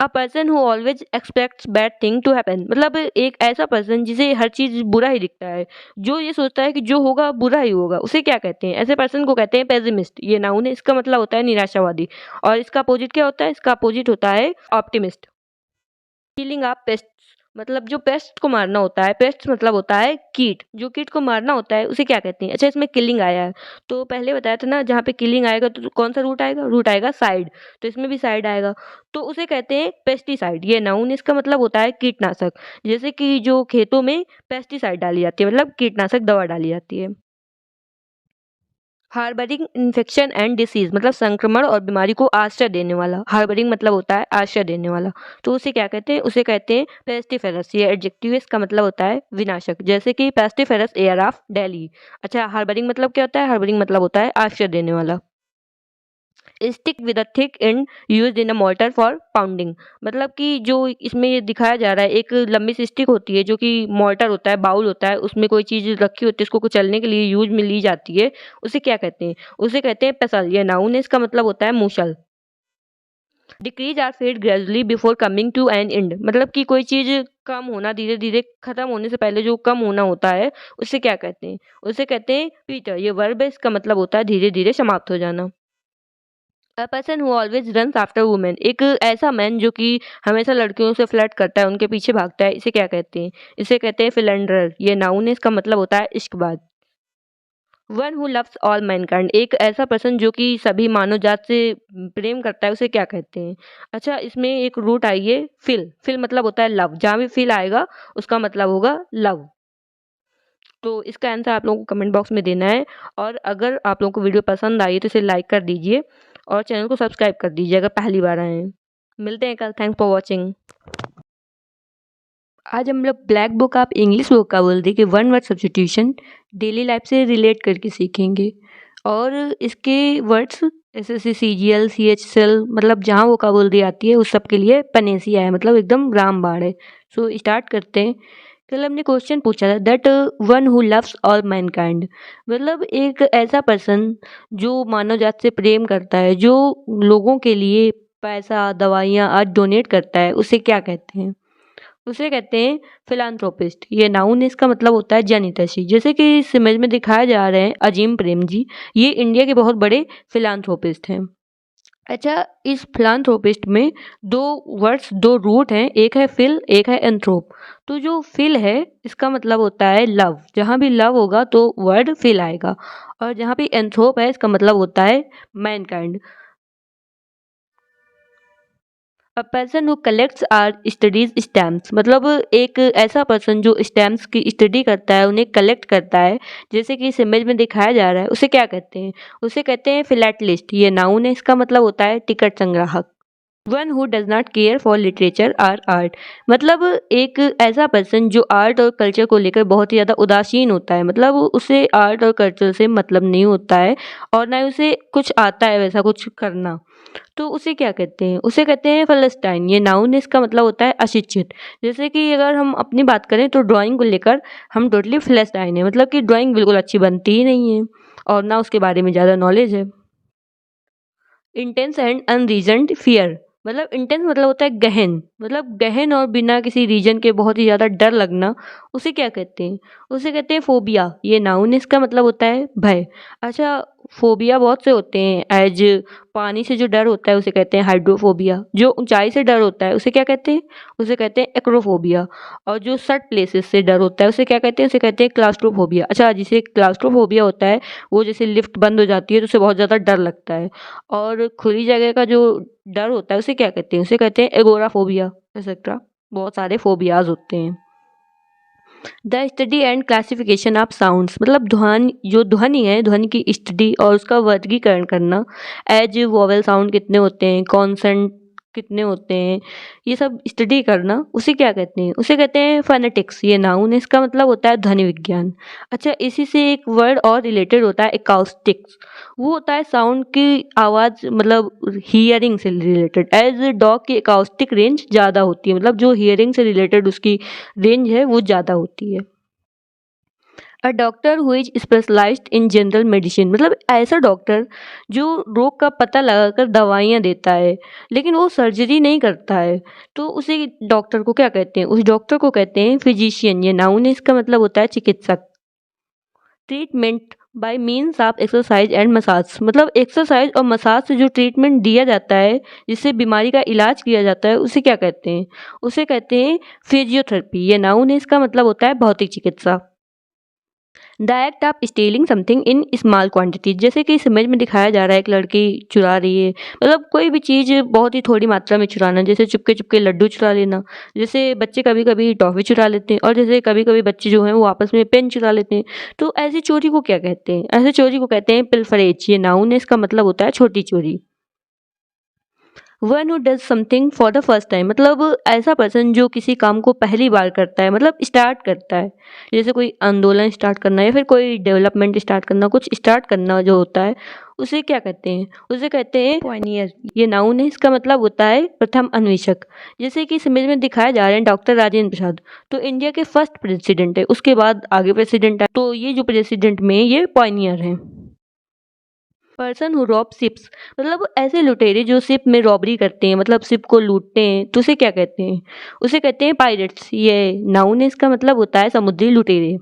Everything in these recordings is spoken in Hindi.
A person who always expects bad thing to happen, मतलब एक ऐसा पर्सन जिसे हर चीज बुरा ही दिखता है, जो ये सोचता है कि जो होगा बुरा ही होगा, उसे क्या कहते हैं? ऐसे पर्सन को कहते हैं पेसिमिस्ट। ये नाउन है, इसका मतलब होता है निराशावादी। और इसका अपोजिट क्या होता है? इसका अपोजिट होता है ऑप्टिमिस्ट। किलिंग ऑफ पेस्ट्स, मतलब जो पेस्ट को मारना होता है, पेस्ट मतलब होता है कीट, जो कीट को मारना होता है उसे क्या कहते हैं? अच्छा, इसमें किलिंग आया है तो पहले बताया था ना, जहाँ पे किलिंग आएगा तो कौन सा रूट आएगा? रूट आएगा साइड, तो इसमें भी साइड आएगा, तो उसे कहते हैं पेस्टिसाइड। ये नाउन, इसका मतलब होता है कीटनाशक। जैसे कि जो खेतों में पेस्टिसाइड डाली जाती है, मतलब कीटनाशक दवा डाली जाती है। हार्बरिंग इन्फेक्शन एंड डिसीज, मतलब संक्रमण और बीमारी को आश्रय देने वाला। हार्बरिंग मतलब होता है आश्रय देने वाला, तो उसे क्या कहते हैं? उसे कहते हैं पेस्टिफेरस। ये एडजेक्टिव है, इसका मतलब होता है विनाशक, जैसे कि पेस्टिफेरस एयर ऑफ दिल्ली। अच्छा, हार्बरिंग मतलब क्या होता है? हार्बरिंग मतलब होता है आश्रय देने वाला। Stick with a thick and used in a mortar for pounding, मतलब कि जो इसमें ये दिखाया जा रहा है, एक लंबी सी स्टिक होती है जो कि मोर्टार होता है, बाउल होता है, उसमें कोई चीज रखी होती है, उसको कुचलने के लिए यूज में ली जाती है, उसे क्या कहते हैं? उसे कहते हैं पेसल। ये नाउन है, इसका मतलब होता है मूसल। Decrease or fade gradually before coming to an end, मतलब कि कोई चीज कम होना, धीरे धीरे खत्म होने से पहले जो कम होना होता है, उसे क्या कहते हैं? उसे कहते हैं पीटर। ये वर्ब है, इसका मतलब होता है धीरे धीरे समाप्त हो जाना। अ person who always runs after women, एक ऐसा मैन जो कि हमेशा लड़कियों से फ्लर्ट करता है, उनके पीछे भागता है, इसे क्या कहते हैं? इसे कहते हैं फिलेंडर। ये नाउन है, इसका मतलब होता है Ishqbaaz. One who loves all Mankind, एक ऐसा पर्सन जो कि सभी मानव जात से प्रेम करता है, उसे क्या कहते हैं? अच्छा, इसमें एक रूट आई है फिल। फिल मतलब होता है लव, जहाँ भी फिल आएगा उसका मतलब होगा लव। तो इसका आंसर आप लोगों को कमेंट बॉक्स में देना है। और अगर आप लोगों को वीडियो पसंद आई है तो इसे लाइक कर दीजिए और चैनल को सब्सक्राइब कर दीजिए अगर पहली बार आए हैं। मिलते हैं कल। Thanks for watching. आज हम लोग black book of English vocabulary के one word substitution daily life से रिलेट करके सीखेंगे। और इसके वर्ड्स जैसे CGL CHL, मतलब जहाँ वोकाबुलरी आती है उस सब के लिए पनेसिया है, मतलब एकदम रामबाण है। सो स्टार्ट करते हैं। कल हमने क्वेश्चन पूछा था that one who loves all Mankind, मतलब एक ऐसा पर्सन जो मानव जात से प्रेम करता है, जो लोगों के लिए पैसा दवाइयाँ आज डोनेट करता है, उसे क्या कहते हैं? उसे कहते हैं फिलान्थ्रोपिस्ट। ये नाउन है, इसका मतलब होता है जनहितैषी। जैसे कि इस इमेज में दिखाया जा रहे हैं अजीम प्रेम जी, ये इंडिया के बहुत बड़े फिलान्थ्रोपिस्ट हैं। अच्छा, इस फिलान्थ्रोपिस्ट में दो वर्ड्स, दो रूट हैं, एक है फिल, एक है एंथ्रोप। तो जो फिल है इसका मतलब होता है लव, जहाँ भी लव होगा तो वर्ड फिल आएगा। और जहाँ भी एंथ्रोप है इसका मतलब होता है mankind. A person who collects or studies stamps, मतलब एक ऐसा पर्सन जो स्टैम्प्स की स्टडी करता है, उन्हें कलेक्ट करता है, जैसे कि इस इमेज में दिखाया जा रहा है, उसे क्या कहते हैं? उसे कहते हैं फिलैटलिस्ट। ये नाउन है, इसका मतलब होता है टिकट संग्राहक। One who does not care for literature or art, मतलब एक ऐसा पर्सन जो आर्ट और कल्चर को लेकर बहुत ही ज़्यादा उदासीन होता है, मतलब उसे आर्ट और कल्चर से मतलब नहीं होता है और ना ही उसे कुछ आता है वैसा कुछ करना, तो उसे क्या कहते हैं? उसे कहते हैं फ़लस्टाइन। ये नाउन है, इसका मतलब होता है अशिक्षित। जैसे कि अगर हम अपनी बात करें तो ड्राइंग को लेकर हम टोटली फ़लस्टाइन हैं, मतलब कि ड्राइंग बिल्कुल अच्छी बनती ही नहीं है और ना उसके बारे में ज़्यादा नॉलेज है। इंटेंस एंड अनरीजन्ड फियर, मतलब इंटेंस मतलब होता है गहन, मतलब गहन और बिना किसी रीजन के बहुत ही ज़्यादा डर लगना, उसे क्या कहते हैं? उसे कहते हैं फोबिया। ये नाउन है, इसका मतलब होता है भय। अच्छा, फोबिया बहुत से होते हैं। एज पानी से जो डर होता है उसे कहते हैं हाइड्रोफोबिया। जो ऊंचाई से डर होता है उसे क्या कहते हैं? उसे कहते हैं एक्रोफोबिया। और जो सर्ट प्लेसेस से डर होता है उसे क्या कहते हैं? उसे कहते हैं क्लास्ट्रोफोबिया। अच्छा, जिसे क्लास्ट्रोफोबिया होता है वो जैसे लिफ्ट बंद हो जाती है तो उसे बहुत ज़्यादा डर लगता है। और खुली जगह का जो डर होता है उसे क्या कहते हैं? उसे कहते हैं एगोराफोबिया एक्सेट्रा। बहुत सारे फोबियाज होते हैं। The study and classification of sounds, मतलब ध्वनि, जो ध्वनि है, ध्वनि की स्टडी और उसका वर्गीकरण करना। एज वोवेल साउंड कितने होते हैं, कॉन्सेंट कितने होते हैं, ये सब स्टडी करना, उसे क्या कहते हैं? उसे कहते हैं फोनेटिक्स। ये नाउन है, इसका मतलब होता है ध्वनि विज्ञान। अच्छा, इसी से एक वर्ड और रिलेटेड होता है एकाउस्टिक्स। वो होता है साउंड की आवाज़, मतलब हियरिंग से रिलेटेड। एज डॉग की एकाउस्टिक रेंज ज़्यादा होती है, मतलब जो हियरिंग से रिलेटेड उसकी रेंज है वो ज़्यादा होती है। A doctor who is specialized in general medicine, मतलब ऐसा डॉक्टर जो रोग का पता लगाकर दवाइयाँ देता है, लेकिन वो सर्जरी नहीं करता है, तो उसी डॉक्टर को क्या कहते हैं? उस डॉक्टर को कहते हैं फिजिशियन। ये नाउन है, इसका मतलब होता है चिकित्सक। Treatment bye means of exercise and massage, मतलब एक्सरसाइज और मसाज से जो ट्रीटमेंट दिया जाता है, जिससे बीमारी का इलाज किया जाता है, उसे क्या कहते हैं? उसे कहते हैं फिजियोथेरेपी। ये नाउन है, इसका मतलब होता है भौतिक चिकित्सा। The act of stealing something in small quantity, जैसे कि इस इमेज में दिखाया जा रहा है एक लड़की चुरा रही है, मतलब कोई भी चीज़ बहुत ही थोड़ी मात्रा में चुराना, जैसे चुपके चुपके लड्डू चुरा लेना, जैसे बच्चे कभी कभी टॉफी चुरा लेते हैं, और जैसे कभी कभी बच्चे जो हैं वो आपस में पेन चुरा लेते हैं। तो ऐसी चोरी को क्या कहते हैं? ऐसे चोरी को कहते हैं पिल्फरेज। ये नाउन है, इसका मतलब होता है छोटी चोरी। One who does something for the first time, मतलब ऐसा पर्सन जो किसी काम को पहली बार करता है, मतलब स्टार्ट करता है, जैसे कोई आंदोलन स्टार्ट करना या फिर कोई डेवलपमेंट स्टार्ट करना, कुछ स्टार्ट करना जो होता है, उसे क्या कहते हैं? उसे कहते हैं पायनियर। ये नाउन है, इसका मतलब होता है प्रथम अन्वेषक। जैसे कि इस इमेज में दिखाया जा रहे हैं डॉक्टर राजेंद्र प्रसाद, तो इंडिया के फर्स्ट प्रेसिडेंट है, उसके बाद आगे प्रेसिडेंट है, तो ये जो प्रेसिडेंट में ये पायनियर हैं। पर्सन हु रॉब शिप्स, मतलब ऐसे लुटेरे जो शिप में रॉबरी करते हैं, मतलब शिप को लूटते हैं, तो उसे क्या कहते हैं? उसे कहते हैं पायरेट्स। ये नाउन है, इसका मतलब होता है समुद्री लुटेरे।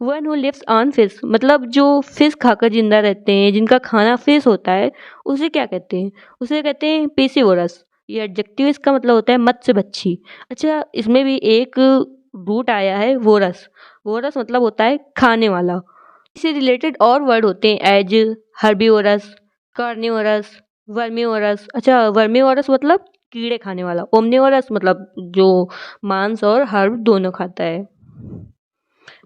One who lives on fish, मतलब जो फिश खाकर जिंदा रहते हैं, जिनका खाना फिश होता है, उसे क्या कहते हैं? उसे कहते हैं पेसिवोरस। ये एडजेक्टिव, इसका मतलब होता है मत्स्य बच्ची। अच्छा, इसमें भी एक रूट आया है वोरस। वोरस मतलब होता है खाने वाला। इससे रिलेटेड और वर्ड होते हैं एज, हर्बीवोरस, कार्निवोरस, वर्मीवोरस। अच्छा, वर्मीवोरस मतलब कीड़े खाने वाला, ओमनीवोरस मतलब जो मांस और हर्ब दोनों खाता है।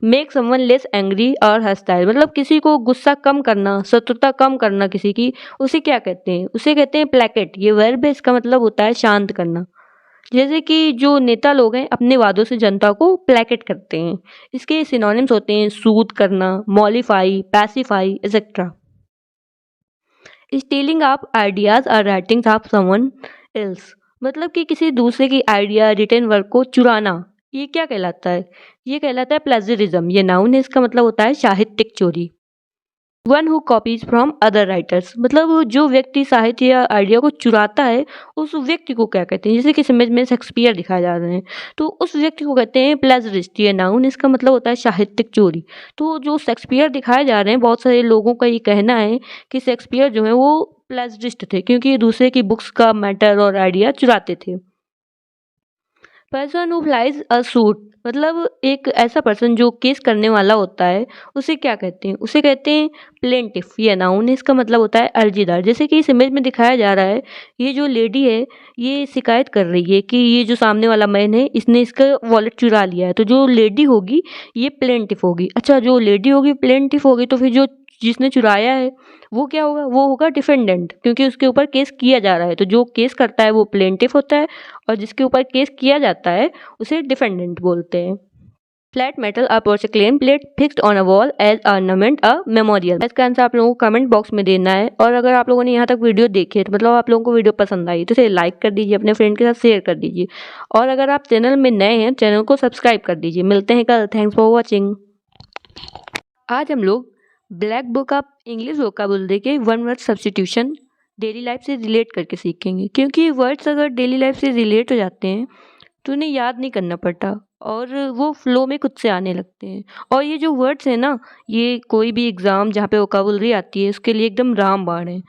मेक समवन लेस एंग्री और हॉस्टाइल, मतलब किसी को गुस्सा कम करना, शत्रुता कम करना किसी की, उसे क्या कहते हैं? उसे कहते हैं प्लेकेट। ये वर्ब है, इसका मतलब होता है शांत करना। जैसे कि जो नेता लोग हैं अपने वादों से जनता को प्लेकेट करते हैं। इसके सिनोनिम्स होते हैं सूद करना, mollify, pacify etcetera. Stealing of ideas और राइटिंग्स ऑफ समवन एल्स, मतलब कि किसी दूसरे की आइडिया रिटन वर्क को चुराना, ये क्या कहलाता है? ये कहलाता है प्लेजरिज्म। ये नाउन है, इसका मतलब होता है साहित्यिक चोरी। One who copies from other writers, मतलब जो व्यक्ति साहित्य या आइडिया को चुराता है, उस व्यक्ति को क्या कहते हैं? जैसे कि इस इमेज में शेक्सपियर दिखाए जा रहे हैं, तो उस व्यक्ति को कहते हैं प्लेजरिस्ट। ये नाउन, इसका मतलब होता है साहित्यिक चोरी। तो जो शेक्सपियर दिखाए जा रहे हैं, बहुत सारे लोगों का ये कहना है कि शेक्सपियर जो है वो प्लेजरिस्ट थे, क्योंकि ये दूसरे की बुक्स का मैटर और आइडिया चुराते थे। Person who flies a suit, मतलब एक ऐसा पर्सन जो केस करने वाला होता है, उसे क्या कहते हैं? उसे कहते हैं प्लेंटिफ। ये नाउन है, इसका मतलब होता है अर्जीदार। जैसे कि इस इमेज में दिखाया जा रहा है, ये जो लेडी है ये शिकायत कर रही है कि ये जो सामने वाला मैन है इसने इसका वॉलेट चुरा लिया है, तो जो लेडी होगी ये प्लेंटिफ होगी। अच्छा, जो लेडी होगी प्लेंटिफ होगी, तो फिर जो जिसने चुराया है वो क्या होगा? वो होगा डिफेंडेंट, क्योंकि उसके ऊपर केस किया जा रहा है। तो जो केस करता है वो प्लेंटिफ होता है, और जिसके ऊपर केस किया जाता है उसे डिफेंडेंट बोलते हैं। Flat metal a porcelain plate fixed on a wall as ornament a memorial. इसका आंसर आप लोगों को कमेंट बॉक्स में देना है। और अगर आप लोगों ने यहाँ तक वीडियो देखी है, तो मतलब आप लोगों को वीडियो पसंद आई, तो इसे लाइक कर दीजिए, अपने फ्रेंड के साथ शेयर कर दीजिए, और अगर आप चैनल में नए हैं चैनल को सब्सक्राइब कर दीजिए। मिलते हैं कल। Thanks for watching. आज हम लोग black book of English vocabulary के one word substitution daily life से रिलेट करके सीखेंगे, क्योंकि वर्ड्स अगर डेली लाइफ से रिलेट हो जाते हैं तो उन्हें याद नहीं करना पड़ता, और वो फ्लो में खुद से आने लगते हैं। और ये जो वर्ड्स हैं ना, ये कोई भी एग्ज़ाम जहाँ पे वोकाबुलरी आती है उसके लिए एकदम रामबाण है।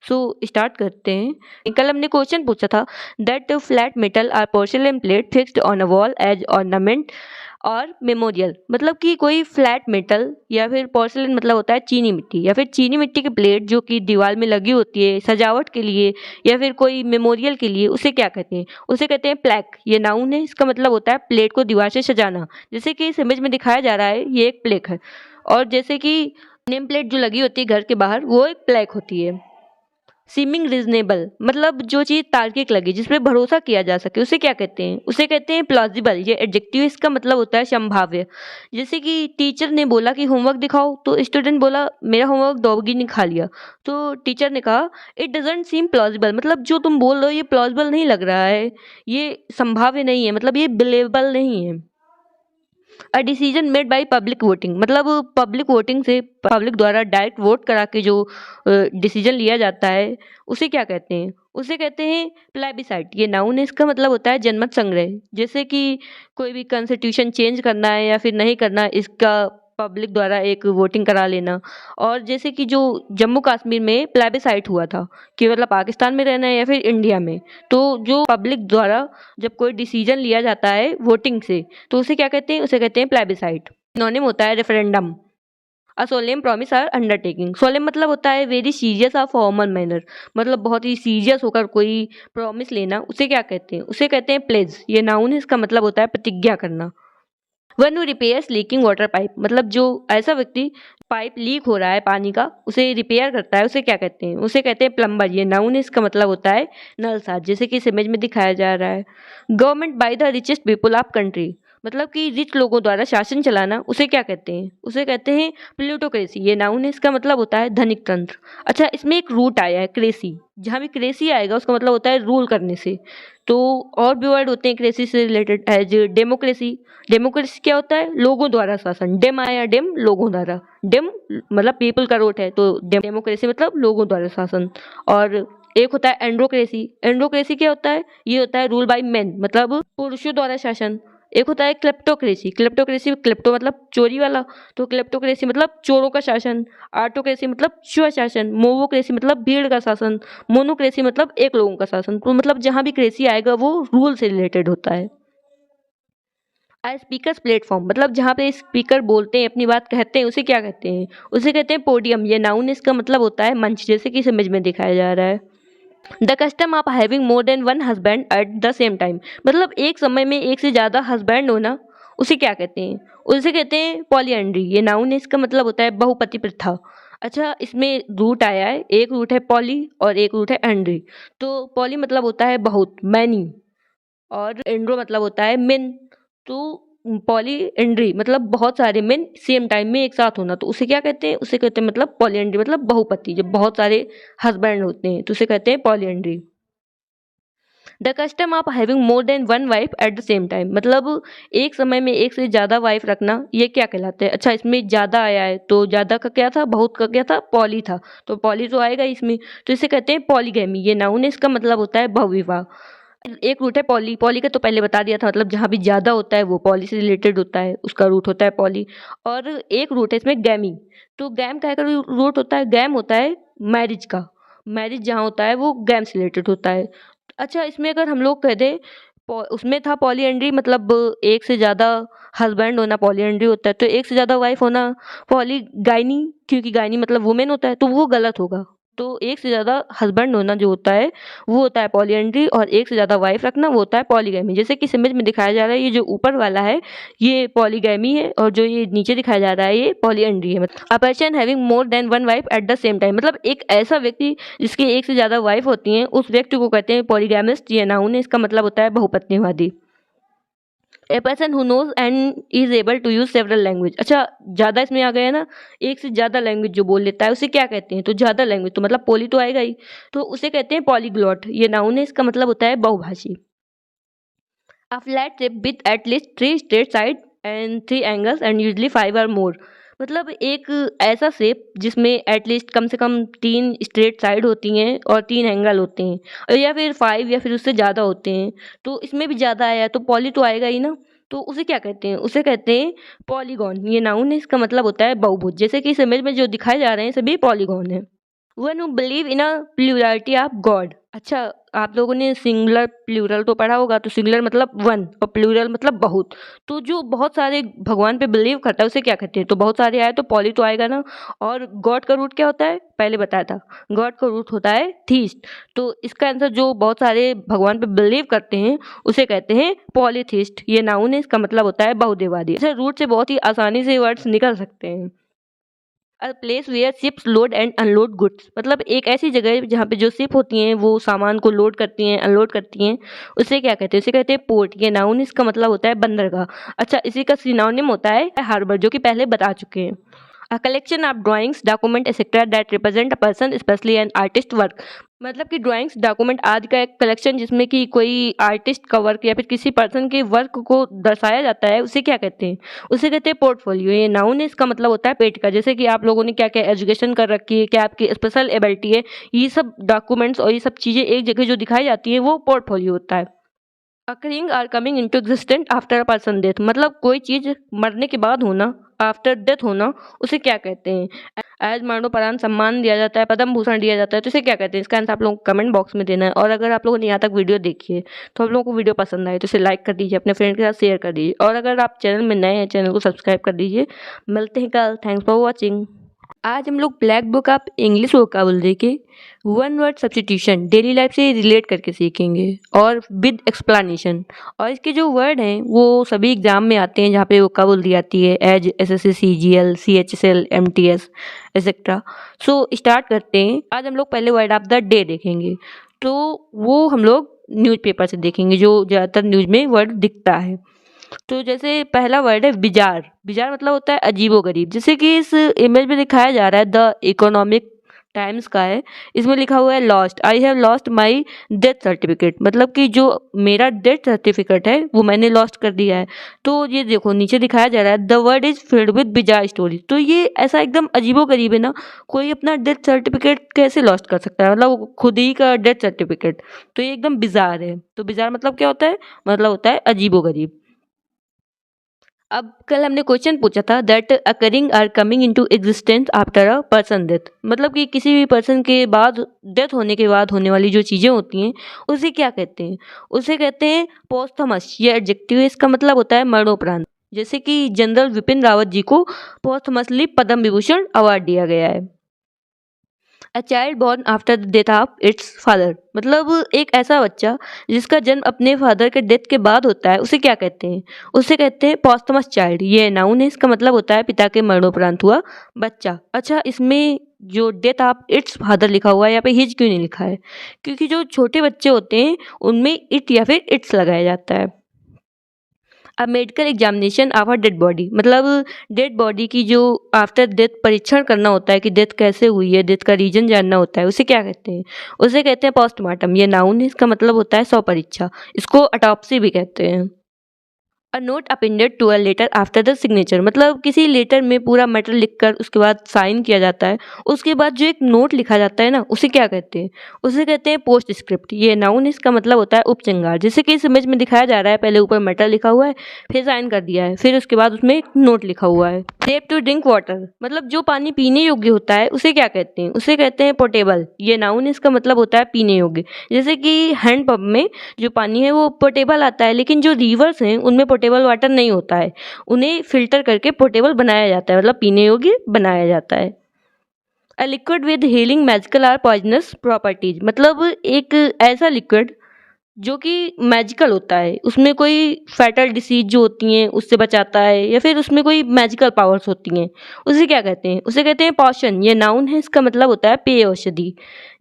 सो स्टार्ट करते हैं। कल हमने क्वेश्चन पूछा था that flat metal or porcelain plate fixed on a wall as ornament और मेमोरियल, मतलब कि कोई फ्लैट मेटल या फिर पोर्सिलेन मतलब होता है चीनी मिट्टी, या फिर चीनी मिट्टी की प्लेट जो कि दीवार में लगी होती है सजावट के लिए, या फिर कोई मेमोरियल के लिए, उसे क्या कहते हैं? उसे कहते हैं प्लेक। ये नाउन है, इसका मतलब होता है प्लेट को दीवार से सजाना। जैसे कि इस इमेज में दिखाया जा रहा है ये एक प्लेक है, और जैसे कि नेम प्लेट जो लगी होती है घर के बाहर वो एक प्लेक होती है। सीमिंग रिजनेबल, मतलब जो चीज़ तार्किक लगे, जिस पे भरोसा किया जा सके, उसे क्या कहते हैं? उसे कहते हैं प्लॉजिबल। ये एडजेक्टिव, इसका मतलब होता है संभाव्य। जैसे कि टीचर ने बोला कि होमवर्क दिखाओ, तो स्टूडेंट बोला मेरा होमवर्क डॉगी ने खा लिया, तो टीचर ने कहा इट डजंट सीम प्लॉजिबल, मतलब जो तुम बोल रहे हो ये प्लॉजिबल नहीं लग रहा है, ये संभाव्य नहीं है, मतलब ये बिलीवेबल नहीं है। A decision made by public voting, मतलब पब्लिक वोटिंग से पब्लिक द्वारा डायरेक्ट वोट करा के जो डिसीजन लिया जाता है उसे क्या कहते हैं? उसे कहते हैं प्लेबिसाइट। ये नाउन है, इसका मतलब होता है जनमत संग्रह। जैसे कि कोई भी कॉन्स्टिट्यूशन चेंज करना है या फिर नहीं करना, इसका पब्लिक द्वारा एक वोटिंग करा लेना। और जैसे कि जो जम्मू कश्मीर में प्लेबिसाइट हुआ था कि मतलब पाकिस्तान में रहना है या फिर इंडिया में, तो जो पब्लिक द्वारा जब कोई डिसीजन लिया जाता है वोटिंग से, तो उसे क्या कहते हैं? उसे कहते हैं प्लेबिसाइट। सिनोनिम होता है रेफरेंडम। अ सोलेम प्रॉमिस और अंडरटेकिंग। सोलेम मतलब होता है वेरी सीरियस और फॉर्मल मैनर, मतलब बहुत ही सीरियस होकर कोई प्रॉमिस लेना, उसे क्या कहते हैं? उसे कहते हैं प्लेज। ये नाउन है, इसका मतलब होता है प्रतिज्ञा करना। One who repairs leaking water pipe, मतलब जो ऐसा व्यक्ति पाइप लीक हो रहा है पानी का उसे रिपेयर करता है, उसे क्या कहते हैं? उसे कहते हैं प्लम्बर। ये नाउन है, इसका मतलब होता है नलसाज, जैसे कि इस इमेज में दिखाया जा रहा है। Government by the richest people of country, मतलब कि रिच लोगों द्वारा शासन चलाना, उसे क्या कहते हैं? उसे कहते हैं प्लूटोक्रेसी। ये नाउन है, इसका मतलब होता है धनिक तंत्र। अच्छा, इसमें एक रूट आया है क्रेसी। जहाँ भी क्रेसी आएगा उसका मतलब होता है रूल करने से। तो और भी वर्ड होते हैं क्रेसी से रिलेटेड, एज डेमोक्रेसी। डेमोक्रेसी क्या होता है? लोगों द्वारा शासन। डेम आया, डेम लोगों द्वारा। डेम मतलब पीपल का वोट है, तो डेमोक्रेसी मतलब लोगों द्वारा शासन। और एक होता है एंड्रोक्रेसी। एंड्रोक्रेसी क्या होता है? ये होता है रूल बाय मेन, मतलब पुरुषों द्वारा शासन। एक होता है क्लेप्टोक्रेसी। क्लेप्टोक्रेसी, क्लेप्टो मतलब चोरी वाला, तो क्लेप्टोक्रेसी मतलब चोरों का शासन। आर्टोक्रेसी मतलब स्वशासन। मोवोक्रेसी मतलब भीड़ का शासन। मोनोक्रेसी मतलब एक लोगों का शासन। तो मतलब जहां भी क्रेसी आएगा वो रूल से रिलेटेड होता है। स्पीकर्स प्लेटफॉर्म, मतलब जहाँ पे स्पीकर बोलते हैं, अपनी बात कहते हैं, उसे क्या कहते हैं? उसे कहते हैं पोडियम। ये नाउन, इसका मतलब होता है मंच, जैसे कि इस इमेज में दिखाया जा रहा है। The custom of having more than one husband at the same time, मतलब एक समय में एक से ज्यादा हस्बैंड होना, उसे क्या कहते हैं? उसे कहते हैं पॉलीएंड्री। ये नाउन है, इसका मतलब होता है बहुपति प्रथा। अच्छा, इसमें रूट आया है, एक रूट है पॉली और एक रूट है एंड्री। तो पॉली मतलब होता है बहुत, मैनी, और एंड्रो मतलब होता है मेन। तो पॉली एंड्री मतलब बहुत सारे मेन सेम टाइम में एक साथ होना, तो उसे क्या कहते हैं? उसे कहते हैं मतलब पॉलीएंड्री, मतलब बहुपति। जब बहुत सारे हस्बैंड होते हैं तो उसे कहते हैं polyandry. The custom of having more than one wife at the same time, मतलब एक समय में एक से ज्यादा वाइफ रखना, ये क्या कहलाता है? अच्छा, इसमें ज्यादा आया है, तो ज्यादा का क्या था? बहुत का क्या था? पॉली था, तो पॉली तो आएगा इसमें, तो इसे कहते हैं पॉलीगैमी। ये नाउन है, इसका मतलब होता है बहुविवाह। एक रूट है पॉली। पॉली का तो पहले बता दिया था, मतलब जहाँ भी ज्यादा होता है वो पॉली से रिलेटेड होता है, उसका रूट होता है पॉली। और एक रूट है इसमें गैमी। तो गैम का रूट होता है? गैम होता है मैरिज का। मैरिज जहाँ होता है वो गैम से रिलेटेड होता है। अच्छा, इसमें अगर हम लोग कह दें, उसमें था पॉलीएंड्री, मतलब एक से ज्यादा हस्बैंड होना पॉलीएंड्री होता है, तो एक से ज्यादा वाइफ होना पॉलीगाइनी, क्योंकि गाइनी मतलब वुमेन होता है, तो वो गलत होगा। तो एक से ज्यादा हस्बैंड होना जो होता है वो होता है पॉलीएंड्री, और एक से ज्यादा वाइफ रखना वो होता है पॉलीगैमी। जैसे कि इस इमेज में दिखाया जा रहा है, ये जो ऊपर वाला है ये पॉलीगैमी है, और जो ये नीचे दिखाया जा रहा है ये पॉलीएंड्री है। मतलब a person having more than one wife at the same time, मतलब एक ऐसा व्यक्ति जिसकी एक से ज्यादा वाइफ होती हैं, उस व्यक्ति को कहते हैं पॉलीगैमिस्ट। ये नाउन है, इसका मतलब होता है बहुपत्नीवादी। A person who knows and is able to use several language. अच्छा, ज्यादा इसमें आ गया ना, एक से ज्यादा लैंग्वेज जो बोल लेता है उसे क्या कहते हैं? तो ज्यादा लैंग्वेज, तो मतलब पोली तो आएगा ही, तो उसे कहते हैं पॉलीग्लॉट। ये नाउन है, इसका मतलब होता है बहुभाषी। A flat shape with at least three straight sides and three angles and usually five or more, मतलब एक ऐसा शेप जिसमें एटलीस्ट कम से कम तीन स्ट्रेट साइड होती हैं और तीन एंगल होते हैं, और या फिर फाइव या फिर उससे ज़्यादा होते हैं। तो इसमें भी ज़्यादा आया है तो पॉली तो आएगा ही ना, तो उसे क्या कहते हैं? उसे कहते हैं पॉलीगॉन। ये नाउन है, इसका मतलब होता है बहुभुज। जैसे कि इस इमेज में जो दिखाए जा रहे हैं सभी पॉलीगॉन है। One who believe in a plurality of God. अच्छा, आप लोगों ने सिंगुलर प्लूरल तो पढ़ा होगा, तो सिंगुलर मतलब वन और प्लूरल मतलब बहुत। तो जो बहुत सारे भगवान पे बिलीव करता है उसे क्या कहते हैं? तो बहुत सारे आए तो पॉली तो आएगा ना। और गॉड का रूट क्या होता है? पहले बताया था, गॉड का रूट होता है थीस्ट। तो इसका आंसर जो बहुत सारे भगवान पे बिलीव करते हैं उसे कहते हैं पॉलीथीस्ट। ये नाउन है, इसका मतलब होता है बहुदेववादी। अच्छा, रूट से बहुत ही आसानी से वर्ड्स निकल सकते हैं। A place where ships load and unload goods, मतलब एक ऐसी जगह है जहाँ पे जो शिप होती हैं वो सामान को लोड करती हैं, अनलोड करती हैं, उसे क्या कहते हैं? उसे कहते हैं पोर्ट। ये नाउन, इसका मतलब होता है बंदरगाह। अच्छा, इसी का सिनोनिम होता है हार्बर, जो कि पहले बता चुके हैं। A collection of drawings, document etcetera that represent a person specially an artist work, मतलब कि ड्राइंग्स, डॉक्यूमेंट आदि का एक कलेक्शन जिसमें कि कोई आर्टिस्ट का वर्क या फिर किसी पर्सन के वर्क को दर्शाया जाता है, उसे क्या कहते हैं? उसे कहते हैं पोर्टफोलियो। ये नाउन है, इसका मतलब होता है पेट का। जैसे कि आप लोगों ने क्या-क्या एजुकेशन कर रखी है, क्या आपकी स्पेशल एबिलिटी है, ये सब डॉक्यूमेंट्स और ये सब चीज़ें एक जगह जो दिखाई जाती है, वो पोर्टफोलियो होता है। Occurring or coming into existence after a person death, मतलब कोई चीज मरने के बाद होना, आफ्टर डेथ होना, उसे क्या कहते हैं? एज मरणोपरांत सम्मान दिया जाता है, पद्म भूषण दिया जाता है, तो इसे क्या कहते हैं? इसका आंसर आप लोगों को कमेंट बॉक्स में देना है। और अगर आप लोगों ने यहाँ तक वीडियो देखी है तो आप लोगों को वीडियो पसंद आए तो इसे लाइक कर दीजिए, अपने फ्रेंड के साथ शेयर कर दीजिए, और अगर आप चैनल में नए हैं चैनल को सब्सक्राइब कर दीजिए। मिलते हैं कल। Thanks for watching. आज हम लोग black book of English vocabulary के one word substitution daily life से रिलेट करके सीखेंगे, और विद एक्सप्लेनेशन। और इसके जो वर्ड हैं वो सभी एग्जाम में आते हैं, जहाँ पे वोकाबुलरी आती है as SSC, CGL, CHSL, MTS etcetera. So start करते हैं। आज हम लोग पहले वर्ड ऑफ द डे देखेंगे, तो वो हम लोग न्यूज़पेपर से देखेंगे, जो ज़्यादातर न्यूज़ में वर्ड दिखता है। तो जैसे पहला वर्ड है बिजार। बिजार मतलब होता है अजीबोगरीब। जैसे कि इस इमेज में दिखाया जा रहा है, द इकोनॉमिक टाइम्स का है। इसमें लिखा हुआ है lost, I have lost my death certificate, मतलब कि जो मेरा डेथ सर्टिफिकेट है वो मैंने लॉस्ट कर दिया है। तो ये देखो नीचे दिखाया जा रहा है, the word is filled with bizarre story. तो ये ऐसा एकदम अजीबोगरीब है ना, कोई अपना डेथ सर्टिफिकेट कैसे लॉस्ट कर सकता है, मतलब खुद ही का डेथ सर्टिफिकेट। तो ये एकदम बिजार है। तो बिजार मतलब क्या होता है? मतलब होता है अजीबोगरीब। अब कल हमने क्वेश्चन पूछा था that occurring or coming into existence after a person death, मतलब कि किसी भी पर्सन के बाद, डेथ होने के बाद होने वाली जो चीज़ें होती हैं उसे क्या कहते हैं? उसे कहते हैं पोस्थमस। ये एडजेक्टिव है, इसका मतलब होता है मरणोपरांत। जैसे कि जनरल विपिन रावत जी को पोस्थमसली पद्म विभूषण अवार्ड दिया गया है। A child born after the death of its father, मतलब एक ऐसा बच्चा जिसका जन्म अपने फादर के डेथ के बाद होता है, उसे क्या कहते हैं? उसे कहते हैं पॉस्टमस चाइल्ड। ये नाउन है, इसका मतलब होता है पिता के मरणोपरांत हुआ बच्चा। अच्छा, इसमें जो डेथ ऑफ इट्स फादर लिखा हुआ है, यहाँ पे हिज क्यों नहीं लिखा है? क्योंकि जो छोटे बच्चे होते हैं उनमें इट या फिर इट्स लगाया जाता है। अब medical examination of a dead body, मतलब डेड बॉडी की जो आफ्टर डेथ परीक्षण करना होता है कि डेथ कैसे हुई है, डेथ का रीजन जानना होता है, उसे क्या कहते हैं? उसे कहते हैं पोस्टमार्टम। ये नाउन है, इसका मतलब होता है शव परीक्षा। इसको अटॉप्सी भी कहते हैं। A note appended to a letter after the signature, मतलब किसी लेटर में पूरा मैटर लिखकर उसके बाद साइन किया जाता है, उसके बाद जो एक नोट लिखा जाता है ना, उसे क्या कहते हैं? उसे कहते हैं पोस्ट स्क्रिप्ट। ये नाउन, इसका मतलब होता है उपचंगार। जैसे कि इस इमेज में दिखाया जा रहा है, पहले ऊपर मैटर लिखा हुआ है, फिर साइन कर दिया है, फिर उसके बाद उसमें एक नोट लिखा हुआ है। सेफ टू ड्रिंक वाटर, मतलब जो पानी पीने योग्य होता है उसे क्या कहते हैं? उसे कहते हैं पोर्टेबल। ये नाउन, इसका मतलब होता है पीने योग्य। जैसे कि हैंडपंप में जो पानी है वो पोर्टेबल आता है, लेकिन जो रिवर्स हैं उनमें पोर्टेबल वाटर नहीं होता है, उन्हें फिल्टर करके पोर्टेबल बनाया जाता है, मतलब पीने योग्य बनाया जाता है। A liquid with healing magical or poisonous properties, मतलब एक ऐसा लिक्विड जो कि मैजिकल होता है, उसमें कोई फैटल डिसीज जो होती हैं उससे बचाता है, या फिर उसमें कोई मैजिकल पावर्स होती हैं, उसे क्या कहते हैं? उसे कहते हैं पॉशन। ये नाउन है, इसका मतलब होता है पेय औषधि।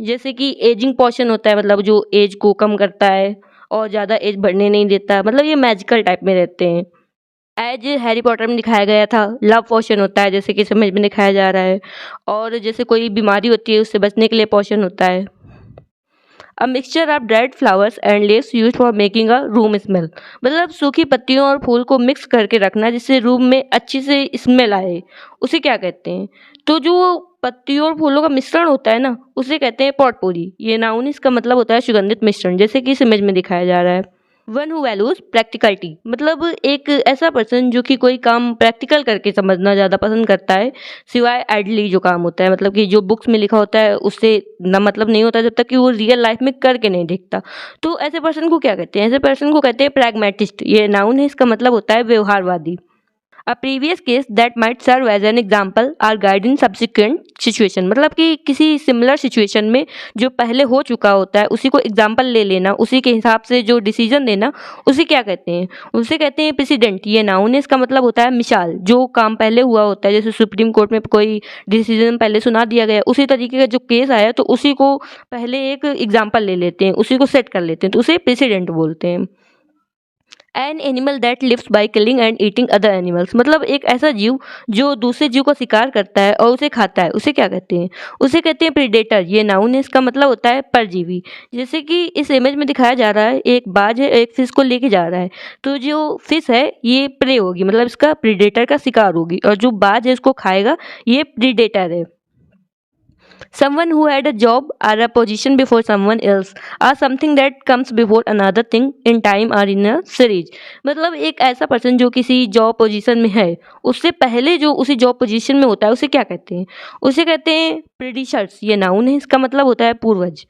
जैसे कि एजिंग पॉशन होता है, मतलब जो एज को कम करता है और ज़्यादा एज बढ़ने नहीं देता, मतलब ये मैजिकल टाइप में रहते हैं। एज हैरी पॉटर में दिखाया गया था, लव पोशन होता है, जैसे कि समझ में दिखाया जा रहा है। और जैसे कोई बीमारी होती है उससे बचने के लिए पोशन होता है। A mixture of dried flowers and leaves used for making a room smell, मतलब सूखी पत्तियों और फूल को मिक्स करके रखना जिससे रूम में अच्छी से स्मेल आए, उसे क्या कहते हैं? तो जो पत्तियों और फूलों का मिश्रण होता है ना, उसे कहते हैं पॉटपोरी। ये नाउन, इसका मतलब होता है सुगंधित मिश्रण, जैसे कि इस इमेज में दिखाया जा रहा है। वन हु वैल्यूज प्रैक्टिकलिटी, मतलब एक ऐसा पर्सन जो कि कोई काम प्रैक्टिकल करके समझना ज़्यादा पसंद करता है, सिवाय आइडली जो काम होता है, मतलब कि जो बुक्स में लिखा होता है उससे ना मतलब नहीं होता जब तक कि वो रियल लाइफ में करके नहीं देखता। तो ऐसे पर्सन को क्या कहते हैं? ऐसे पर्सन को कहते हैं प्रैग्मेटिस्ट। ये नाउन है, इसका मतलब होता है व्यवहारवादी। A previous case that might serve as an example or guide in subsequent situation, मतलब कि किसी सिमिलर सिचुएशन में जो पहले हो चुका होता है उसी को एग्जाम्पल ले लेना, उसी के हिसाब से जो डिसीजन देना, उसे क्या कहते हैं? उसे कहते हैं प्रेसिडेंट। ये नाउन है, इसका मतलब होता है मिसाल। जो काम पहले हुआ होता है, जैसे सुप्रीम कोर्ट में कोई डिसीजन पहले सुना दिया गया, उसी तरीके का जो केस आया तो उसी को पहले एक एग्जाम्पल ले लेते हैं, उसी को सेट कर लेते हैं, तो उसे प्रेसिडेंट बोलते हैं। An animal that lives by killing and eating other animals, मतलब एक ऐसा जीव जो दूसरे जीव को शिकार करता है और उसे खाता है, उसे क्या कहते हैं? उसे कहते हैं प्रेडेटर। ये नाउन है, इसका मतलब होता है परजीवी। जैसे कि इस इमेज में दिखाया जा रहा है, एक बाज है, एक फिश को लेके जा रहा है। तो जो फिश है ये प्रे होगी, मतलब इसका प्रेडेटर का शिकार होगी, और जो बाज है इसको खाएगा, ये प्रीडेटर है। Someone who had a job or a position before someone else, or something that comes before another thing in time or in a series। मतलब एक ऐसा पर्सन जो किसी जॉब पोजीशन में है, उससे पहले जो उसी जॉब पोजीशन में होता है उसे क्या कहते हैं? उसे कहते हैं प्रीडिशर्स। ये नाउन है, इसका मतलब होता है पूर्वज।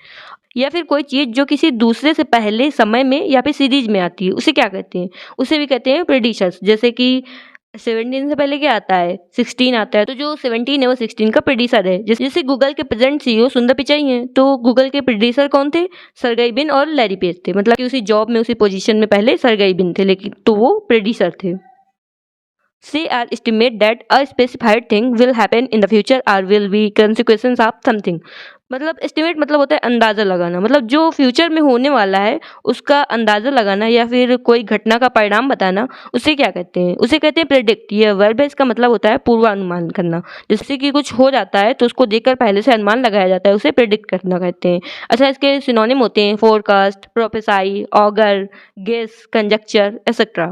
या फिर कोई चीज़ जो किसी दूसरे से पहले समय में या फिर सीरीज में आती है, उसे क्या कहते हैं? उसे भी कहते हैं प्रीडिशर्स। जैसे कि 17 से पहले क्या आता है? 16 आता है। तो जो 17 है वो 16 का प्रेडिसर है। जैसे गूगल के प्रेजेंट सीईओ सुंदर पिचाई हैं, तो गूगल के प्रेडिसर कौन थे? सर्गेई ब्रिन और लैरी पेज थे। मतलब कि उसी जॉब में, उसी पोजीशन में पहले सर्गेई ब्रिन थे, लेकिन तो वो प्रेडिसर थे। Say or estimate that a specified thing will happen in the future or will be consequences of something। मतलब एस्टिमेट मतलब होता है अंदाज़ा लगाना, मतलब जो फ्यूचर में होने वाला है उसका अंदाज़ा लगाना या फिर कोई घटना का परिणाम बताना, उसे क्या कहते हैं? उसे कहते हैं प्रेडिक्ट। ये वर्ब है, इसका मतलब होता है पूर्वानुमान करना। जैसे कि कुछ हो जाता है तो उसको देखकर पहले से अनुमान लगाया जाता है, उसे प्रेडिक्ट करना कहते हैं। अच्छा, इसके सिनोनिम होते हैं forecast, prophesy, augur, guess, conjecture etcetera.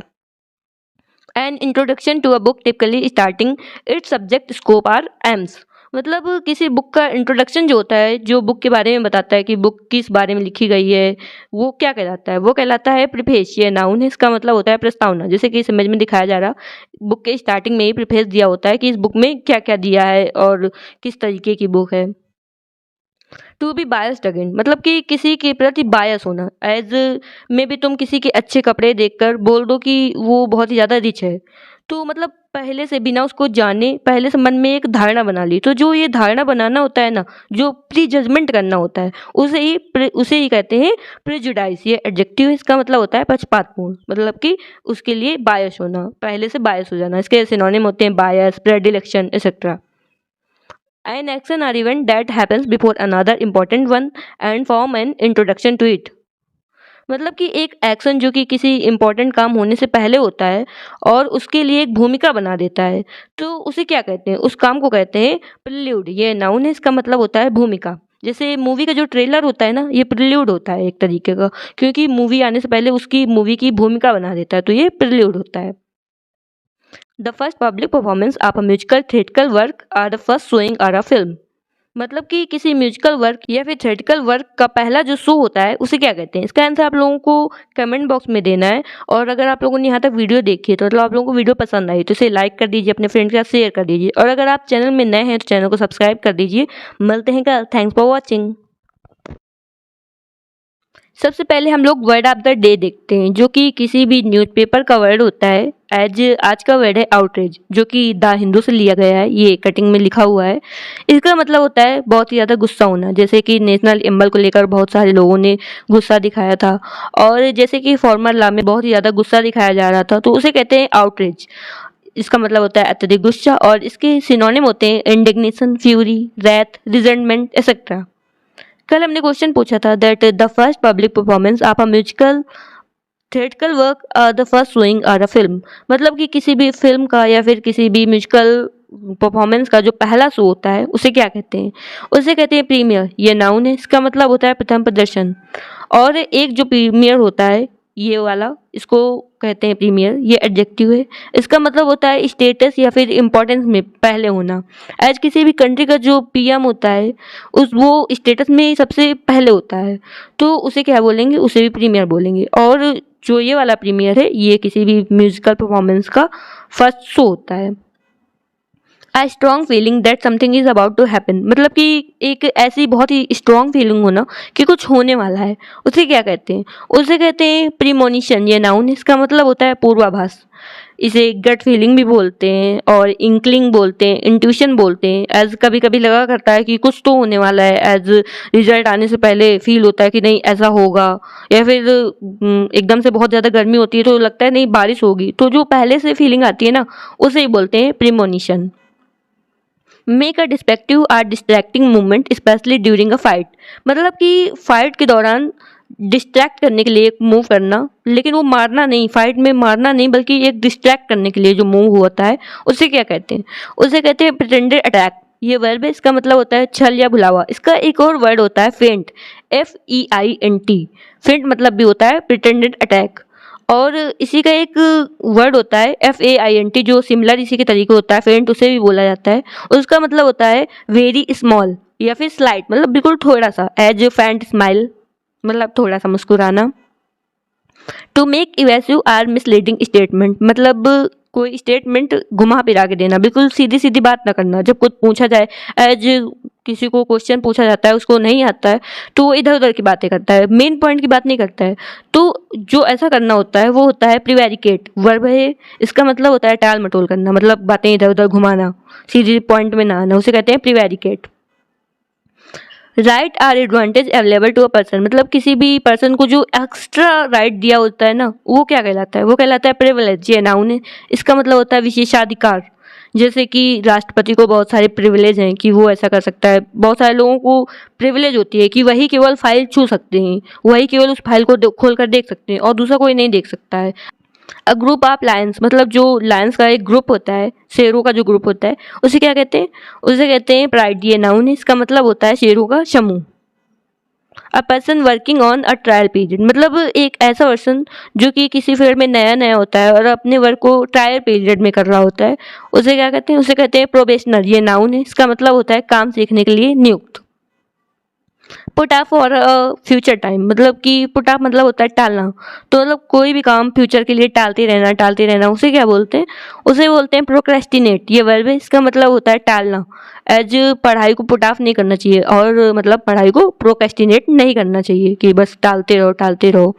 An introduction to a book typically starting its subject scope or aims। मतलब किसी बुक का इंट्रोडक्शन जो होता है, जो बुक के बारे में बताता है कि बुक किस बारे में लिखी गई है, वो क्या कहलाता है? वो कहलाता है प्रीफेस। ये नाउन है, इसका मतलब होता है प्रस्तावना। जैसे कि इस इमेज में दिखाया जा रहा, बुक के स्टार्टिंग में ही प्रीफेस दिया होता है कि इस बुक में क्या क्या दिया है और किस तरीके की बुक है। टू बी बायस्ड अगेन, मतलब कि किसी के प्रति बायस होना। एज में भी तुम किसी के अच्छे कपड़े देखकर बोल दो कि वो बहुत ही ज़्यादा रिच है, तो मतलब पहले से बिना उसको जाने पहले से मन में एक धारणा बना ली। तो जो ये धारणा बनाना होता है ना, जो प्री जजमेंट करना होता है, उसे ही कहते हैं प्रेजुडाइस। ये एडजेक्टिव, इसका मतलब होता है पक्षपातपूर्ण, मतलब कि उसके लिए बायस होना, पहले से बायस हो जाना। इसके सिनोनिम होते हैं बायस, प्रेडिलेक्शन etcetera. An action or event that happens before another important one and form an introduction to it। मतलब कि एक एक्शन जो कि किसी इम्पोर्टेंट काम होने से पहले होता है और उसके लिए एक भूमिका बना देता है, तो उसे क्या कहते हैं? उस काम को कहते हैं प्रिल्यूड। ये नाउन है, इसका मतलब होता है भूमिका। जैसे मूवी का जो ट्रेलर होता है ना, ये प्रिल्यूड होता है एक तरीके का, क्योंकि मूवी आने से पहले उसकी मूवी की भूमिका बना देता है, तो ये प्रिल्यूड होता है। The first public performance of a musical theatrical work or the first showing or a film. मतलब कि किसी म्यूजिकल वर्क या फिर थिएट्रिकल वर्क का पहला जो शो होता है उसे क्या कहते हैं? इसका आंसर आप लोगों को कमेंट बॉक्स में देना है। और अगर आप लोगों ने यहाँ तक वीडियो देखी है तो मतलब आप लोगों को वीडियो पसंद आई तो इसे लाइक कर दीजिए, अपने फ्रेंड्स के साथ शेयर कर दीजिए, और अगर आप चैनल में नए हैं तो चैनल को सब्सक्राइब कर दीजिए। मिलते हैं कल। Thanks for watching. सबसे पहले हम लोग वर्ड ऑफ द डे देखते हैं, जो कि किसी भी न्यूज़पेपर का वर्ड होता है। आज का वर्ड है आउटरेज, जो कि द हिंदू से लिया गया है। ये कटिंग में लिखा हुआ है। इसका मतलब होता है बहुत ही ज़्यादा गुस्सा होना। जैसे कि नेशनल एम्बल को लेकर बहुत सारे लोगों ने गुस्सा दिखाया था, और जैसे कि फॉर्मल लॉ में बहुत ही ज़्यादा गुस्सा दिखाया जा रहा था, तो उसे कहते हैं आउटरेज। इसका मतलब होता है अत्यधिक गुस्सा, और इसके सिनोनिम होते हैं indignation, fury, wrath, resentment etcetera. कल हमने क्वेश्चन पूछा था that the first public performance of a musical theatrical work the first showing or a film. मतलब कि किसी भी फिल्म का या फिर किसी भी म्यूजिकल परफॉर्मेंस का जो पहला शो होता है उसे क्या कहते हैं? उसे कहते हैं प्रीमियर। ये नाउन है, इसका मतलब होता है प्रथम प्रदर्शन। और एक जो प्रीमियर होता है ये वाला, इसको कहते हैं प्रीमियर। ये एडजेक्टिव है, इसका मतलब होता है स्टेटस या फिर इम्पोर्टेंस में पहले होना। एज किसी भी कंट्री का जो पीएम होता है वो स्टेटस में सबसे पहले होता है, तो उसे क्या बोलेंगे? उसे भी प्रीमियर बोलेंगे। और जो ये वाला प्रीमियर है ये किसी भी म्यूजिकल परफॉर्मेंस का फर्स्ट शो होता है। A strong feeling that something is about to happen, मतलब कि एक ऐसी बहुत ही स्ट्रॉन्ग फीलिंग होना कि कुछ होने वाला है, उसे क्या कहते हैं? उसे कहते हैं प्रीमोनिशन। ये नाउन, इसका मतलब होता है पूर्वाभास। इसे गट फीलिंग भी बोलते हैं और इंक्लिंग बोलते हैं, इंट्यूशन बोलते हैं। एज कभी कभी लगा करता है कि कुछ तो होने वाला है, एज रिजल्ट आने से पहले फील होता है कि नहीं ऐसा होगा, या फिर एकदम से बहुत ज़्यादा गर्मी होती है तो लगता है नहीं बारिश होगी, तो जो पहले से फीलिंग आती है ना उसे ही बोलते हैं प्रीमोनिशन। मेक अ डिस्पेक्टिव और distracting movement specially during a fight, मतलब कि फाइट के दौरान डिस्ट्रैक्ट करने के लिए एक मूव करना, लेकिन वो मारना नहीं, फाइट में मारना नहीं, बल्कि एक डिस्ट्रैक्ट करने के लिए जो मूव होता है उसे क्या कहते हैं? उसे कहते हैं प्रिटेंडेड अटैक। ये वर्ब है, इसका मतलब होता है छल या भुलावा। इसका एक और वर्ड होता है फेंट, FEINT। फेंट मतलब भी होता है प्रिटेंडेड अटैक। और इसी का एक वर्ड होता है FAINT जो सिमिलर इसी के तरीके होता है, फेंट उसे भी बोला जाता है। उसका मतलब होता है वेरी स्मॉल या फिर स्लाइट, मतलब बिल्कुल थोड़ा सा, एज फेंट स्माइल मतलब थोड़ा सा मुस्कुराना। To make evasive or misleading statement, मतलब कोई स्टेटमेंट घुमा फिरा के देना, बिल्कुल सीधी सीधी बात ना करना। जब कुछ पूछा जाए, एज किसी को क्वेश्चन पूछा जाता है, उसको नहीं आता है तो वो इधर उधर की बातें करता है, मेन पॉइंट की बात नहीं करता है। तो जो ऐसा करना होता है वो होता है प्रिवेरिकेट वर्ब है। इसका मतलब होता है टाल मटोल करना, मतलब बातें इधर उधर घुमाना, सीधी पॉइंट में ना आना, उसे कहते हैं prevaricate. Right or advantage available to a person, मतलब किसी भी पर्सन को जो एक्स्ट्रा राइट दिया होता है ना, वो क्या कहलाता है? वो कहलाता है प्रिविलेज। ये नाउन है, इसका मतलब होता है विशेषाधिकार। जैसे कि राष्ट्रपति को बहुत सारे प्रिविलेज हैं कि वो ऐसा कर सकता है। बहुत सारे लोगों को प्रिविलेज होती है कि वही केवल फाइल छू सकते हैं, वही केवल उस फाइल को खोल कर देख सकते हैं और दूसरा कोई नहीं देख सकता है। अ ग्रुप ऑफ लायंस, मतलब जो लायंस का एक ग्रुप होता है, शेरों का जो ग्रुप होता है, उसे क्या कहते हैं? उसे कहते हैं प्राइड। ये नाउन है, इसका मतलब होता है शेरों का समूह। A person working on a trial period, मतलब एक ऐसा पर्सन जो कि किसी फील्ड में नया नया होता है और अपने वर्क को ट्रायल पीरियड में कर रहा होता है, उसे क्या कहते हैं? उसे कहते हैं प्रोबेशनर। ये नाउन है, इसका मतलब होता है काम सीखने के लिए नियुक्त। Put off for future time, मतलब कि पुट ऑफ मतलब होता है टालना। तो मतलब कोई भी काम फ्यूचर के लिए टालते रहना, उसे क्या बोलते हैं? उसे बोलते हैं प्रोक्रेस्टिनेट। ये वर्ब है, इसका मतलब होता है टालना। एज पढ़ाई को पुट ऑफ नहीं करना चाहिए, और मतलब पढ़ाई को प्रोक्रेस्टिनेट नहीं करना चाहिए कि बस टालते रहो।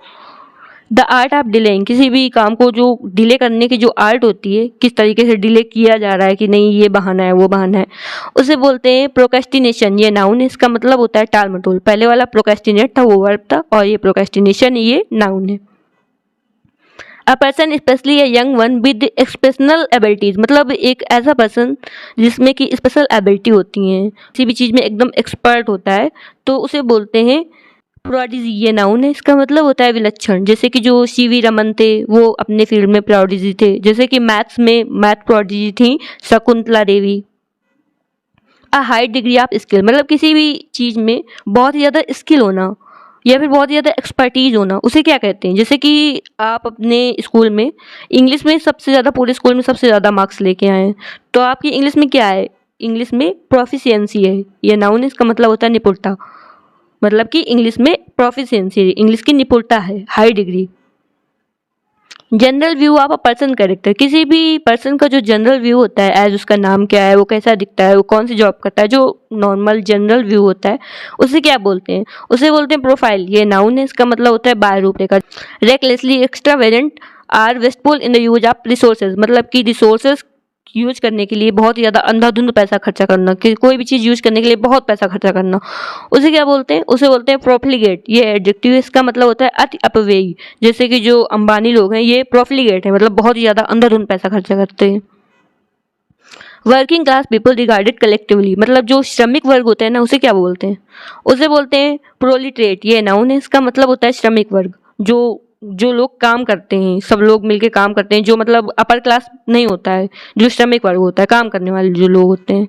द आर्ट ऑफ डिलेइंग, किसी भी काम को जो डिले करने की जो आर्ट होती है, किस तरीके से डिले किया जा रहा है कि नहीं ये बहाना है वो बहाना है, उसे बोलते हैं प्रोक्रेस्टिनेशन। ये नाउन है, इसका मतलब होता है टाल मटोल। पहले वाला प्रोक्रेस्टिनेट था, वो वर्ब था, और ये प्रोक्रेस्टिनेशन ये नाउन है। A person specially a young one with expressional abilities, मतलब एक ऐसा पर्सन जिसमें कि स्पेशल एबिलिटी होती हैं, किसी भी चीज़ में एकदम एक्सपर्ट होता है, तो उसे बोलते हैं प्रोडिजी। ये नाउन है, इसका मतलब होता है विलक्षण। जैसे कि जो CV रमन थे, वो अपने फील्ड में प्रोडिजी थे। जैसे कि मैथ्स में मैथ प्रोडिजी थी Shakuntala Devi. A high degree of skill, मतलब किसी भी चीज़ में बहुत ही ज़्यादा स्किल होना या फिर बहुत ही ज़्यादा एक्सपर्टीज होना, उसे क्या कहते हैं? जैसे कि आप अपने स्कूल में इंग्लिश में सबसे ज़्यादा, पूरे स्कूल में सबसे ज़्यादा मार्क्स लेके आए हैं, तो आपकी इंग्लिश में क्या है? इंग्लिश में प्रोफिशिएंसी है। ये नाउन है, इसका मतलब होता है निपुणता। मतलब कि इंग्लिश में प्रोफिशिएंसी, इंग्लिश की निपुणता है, high degree. General view of a person character, किसी भी पर्सन का जो जनरल व्यू होता है, एज उसका नाम क्या है, वो कैसा दिखता है, वो कौन सी जॉब करता है, जो नॉर्मल जनरल व्यू होता है, उसे क्या बोलते हैं? उसे बोलते हैं प्रोफाइल। ये नाउन है, इसका मतलब होता है बाह्य रूपरेखा। Recklessly extravagant or wasteful in the use of resources, मतलब कि रिसोर्सेज यूज करने के लिए बहुत ही ज़्यादा अंधाधुंध पैसा खर्चा करना, कि कोई भी चीज़ यूज करने के लिए बहुत पैसा खर्चा करना, उसे क्या बोलते हैं? उसे बोलते हैं प्रोफिलिगेट। ये एडजेक्टिव, इसका मतलब होता है अति अपव्ययी। जैसे कि जो अंबानी लोग हैं, ये प्रोफिलिगेट है, मतलब बहुत ही ज़्यादा अंधाधुंध पैसा खर्चा करते हैं। Working class people regarded collectively, मतलब जो श्रमिक वर्ग होते हैं ना, उसे क्या बोलते हैं? उसे बोलते हैं प्रोलिटरेट। ये नाउन है, इसका मतलब होता है श्रमिक वर्ग। जो जो लोग काम करते हैं, सब लोग मिलके काम करते हैं, जो मतलब अपर क्लास नहीं होता है, जो श्रमिक वर्ग होता है, काम करने वाले जो लोग होते हैं।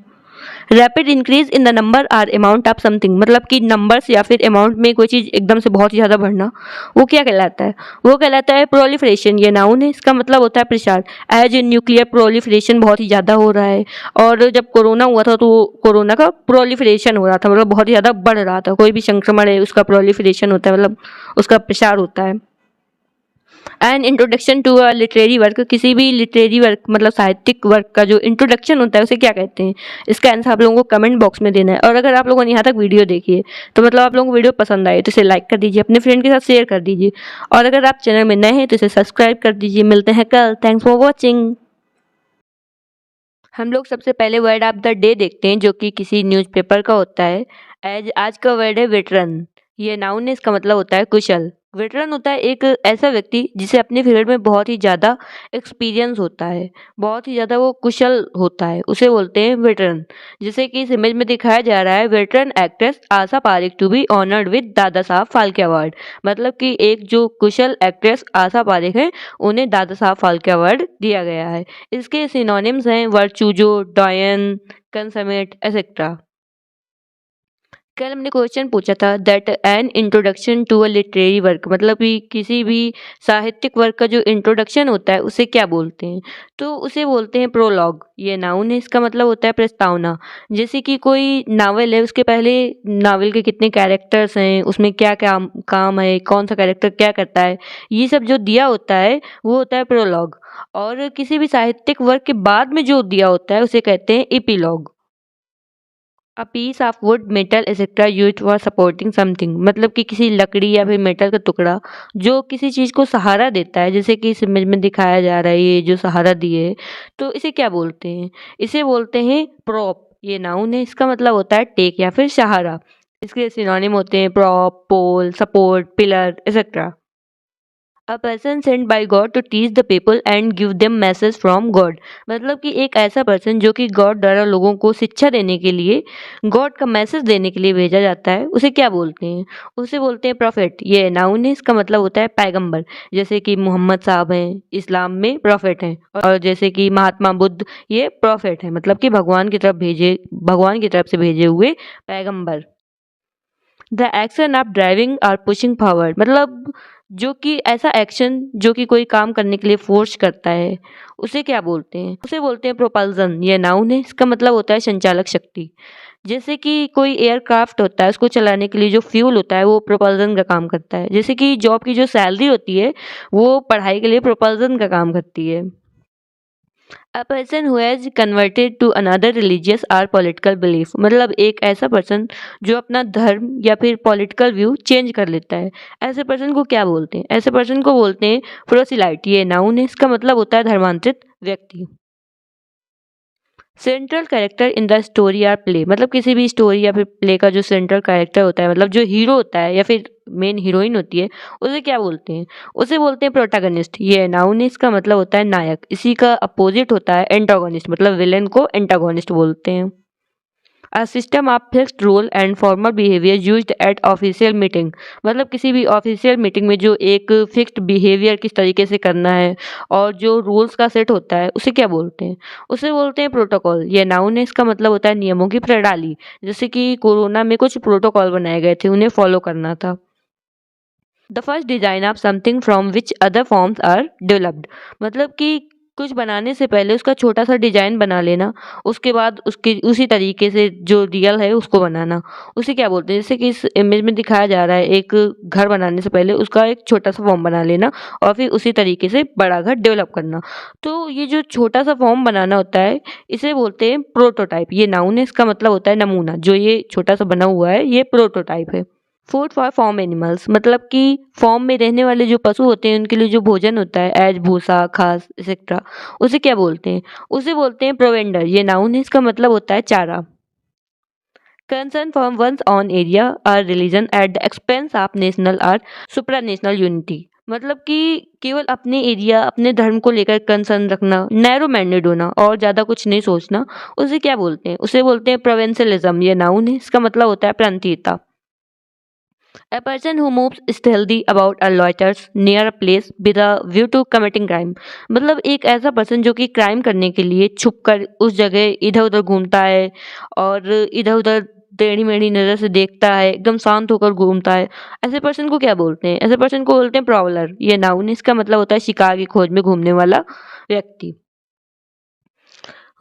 Rapid increase in the number or amount of something, मतलब कि नंबर्स या फिर अमाउंट में कोई चीज़ एकदम से बहुत ही ज़्यादा बढ़ना, वो क्या कहलाता है? वो कहलाता है प्रोलिफरेशन। ये नाउन है, इसका मतलब होता है प्रसार। एज न्यूक्लियर प्रोलिफरेशन बहुत ही ज़्यादा हो रहा है, और जब कोरोना हुआ था तो कोरोना का प्रोलिफरेशन हो रहा था, मतलब बहुत ही ज़्यादा बढ़ रहा था। कोई भी संक्रमण है, उसका प्रोलिफरेशन होता है, मतलब उसका प्रसार होता है। An introduction to a literary work, किसी भी लिटरेरी वर्क मतलब साहित्यिक वर्क का जो इंट्रोडक्शन होता है, उसे क्या कहते हैं? इसका आंसर आप लोगों को कमेंट बॉक्स में देना है। और अगर आप लोगों ने यहाँ तक वीडियो देखी है, तो मतलब आप लोगों को वीडियो पसंद आए तो इसे लाइक कर दीजिए, अपने फ्रेंड के साथ शेयर कर दीजिए, और अगर आप चैनल में नए हैं तो इसे सब्सक्राइब कर दीजिए। मिलते हैं कल। Thanks for watching. हम लोग सबसे पहले वर्ड ऑफ द डे देखते हैं, जो कि किसी न्यूज़पेपर का होता है। एज आज का वर्ड है वेटरन। ये नाउन है, इसका मतलब होता है कुशल। वेटरन होता है एक ऐसा व्यक्ति जिसे अपने फील्ड में बहुत ही ज़्यादा एक्सपीरियंस होता है, बहुत ही ज़्यादा वो कुशल होता है, उसे बोलते हैं वेटरन। जैसे कि इस इमेज में दिखाया जा रहा है, veteran actress Asha Parekh to be honoured with Dada Saheb Phalke award. मतलब कि एक जो कुशल एक्ट्रेस आशा पारेख है, उन्हें दादा साहब फाल्के अवार्ड दिया गया है। इसके सिनोनिम्स हैं वर्चूजो, डॉयन, कंसमेट एक्सेट्रा। कल हमने क्वेश्चन पूछा था that an introduction to a literary work, मतलब कि किसी भी साहित्यिक वर्क का जो इंट्रोडक्शन होता है उसे क्या बोलते हैं? तो उसे बोलते हैं प्रोलॉग। ये नाउन है, इसका मतलब होता है प्रस्तावना। जैसे कि कोई नावल है, उसके पहले नावल के कितने कैरेक्टर्स हैं, उसमें क्या क्या काम है, कौन सा कैरेक्टर क्या करता है, ये सब जो दिया होता है वो होता है प्रोलॉग। और किसी भी साहित्यिक वर्क के बाद में जो दिया होता है उसे कहते हैं epilogue. A piece of wood metal etcetera used for supporting something, मतलब कि किसी लकड़ी या फिर मेटल का टुकड़ा जो किसी चीज को सहारा देता है, जैसे कि इस इमेज में दिखाया जा रहा है ये जो सहारा दिए है, तो इसे क्या बोलते हैं? इसे बोलते हैं प्रॉप। ये नाउन है, इसका मतलब होता है टेक या फिर सहारा। इसके सिनोनिम होते हैं prop, pole, support, pillar etcetera. A person sent by God to teach the people and give them message from God, मतलब कि एक ऐसा पर्सन जो कि गॉड द्वारा लोगों को शिक्षा देने के लिए, गॉड का मैसेज देने के लिए भेजा जाता है, उसे क्या बोलते हैं? उसे बोलते हैं प्रॉफिट। ये नाउन है, इसका मतलब होता है पैगंबर। जैसे कि मोहम्मद साहब हैं, इस्लाम में प्रॉफिट हैं। और जैसे कि महात्मा बुद्ध, ये प्रॉफिट है, मतलब कि भगवान की तरफ से भेजे हुए पैगंबर। द एक्शन ऑफ ड्राइविंग और पुशिंग फॉरवर्ड, मतलब जो कि ऐसा एक्शन जो कि कोई काम करने के लिए फोर्स करता है, उसे क्या बोलते हैं? उसे बोलते हैं प्रोपल्सन। ये नाउन है, इसका मतलब होता है संचालक शक्ति। जैसे कि कोई एयरक्राफ्ट होता है, उसको चलाने के लिए जो फ्यूल होता है वो प्रोपल्सन का काम करता है। जैसे कि जॉब की जो सैलरी होती है वो पढ़ाई के लिए प्रोपल्सन का काम करती है। A person who has converted to another religious और पॉलिटिकल बिलीफ, मतलब एक ऐसा पर्सन जो अपना धर्म या फिर पॉलिटिकल व्यू चेंज कर लेता है, ऐसे पर्सन को क्या बोलते हैं? ऐसे पर्सन को बोलते हैं प्रोसिलाइट। ये नाउन है, इसका मतलब होता है धर्मांतरित व्यक्ति। Central character in the story or play, मतलब किसी भी स्टोरी या फिर प्ले का जो सेंट्रल कैरेक्टर होता है, मतलब जो हीरो होता है या फिर मेन हीरोइन होती है, उसे क्या बोलते हैं? उसे बोलते हैं प्रोटैगनिस्ट। ये नाउन है, इसका मतलब होता है नायक। इसी का अपोजिट होता है एंटागोनिस्ट, मतलब विलेन को एंटागोनिस्ट बोलते हैं। A system of fixed rule and formal behaviour used eight official meeting, मतलब किसी भी ऑफिशियल मीटिंग में जो एक फिक्स्ड बिहेवियर किस तरीके से करना है और जो रूल्स का सेट होता है उसे क्या बोलते हैं? उसे बोलते हैं प्रोटोकॉल। ये नाउन है, इसका मतलब होता है नियमों की प्रणाली। जैसे कि कोरोना में कुछ प्रोटोकॉल बनाए गए थे, उन्हें फॉलो करना था। The first design of something from which other forms are developed, मतलब कि कुछ बनाने से पहले उसका छोटा सा डिजाइन बना लेना, उसके बाद उसके उसी तरीके से जो रियल है उसको बनाना, उसे क्या बोलते हैं? जैसे कि इस इमेज में दिखाया जा रहा है, एक घर बनाने से पहले उसका एक छोटा सा फॉर्म बना लेना और फिर उसी तरीके से बड़ा घर डेवलप करना। तो ये जो छोटा सा फॉर्म बनाना होता है, इसे बोलते हैं प्रोटोटाइप। ये नाउन है, इसका मतलब होता है नमूना। जो ये छोटा सा बना हुआ है ये प्रोटोटाइप है। फूड फॉर फॉर्म एनिमल्स, मतलब कि फॉर्म में रहने वाले जो पशु होते हैं उनके लिए जो भोजन होता है, एज भूसा, घास एक्सेट्रा, उसे क्या बोलते हैं? उसे बोलते हैं प्रोवेंडर। ये नाउन है, इसका मतलब होता है चारा। Concern from one's own area और religion at the expense of national और सुप्रा नेशनल यूनिटी, मतलब कि केवल अपने एरिया, अपने धर्म को लेकर कंसर्न रखना, नैरो माइंडेड होना और ज्यादा कुछ नहीं सोचना, उसे क्या बोलते हैं? उसे बोलते हैं प्रोवेंशलिज्म। ये नाउन है, इसका मतलब होता है प्रांतीयता। A person who moves stealthily about a loiters near a place with a view to committing crime, मतलब एक ऐसा पर्सन जो कि क्राइम करने के लिए छुपकर उस जगह इधर उधर घूमता है और इधर उधर टेढ़ी मेढ़ी नजर से देखता है, एकदम शांत होकर घूमता है, ऐसे पर्सन को क्या बोलते हैं? ऐसे पर्सन को बोलते हैं प्रॉवलर। ये नाउन है, इसका मतलब होता है शिकार की खोज में घूमने वाला व्यक्ति।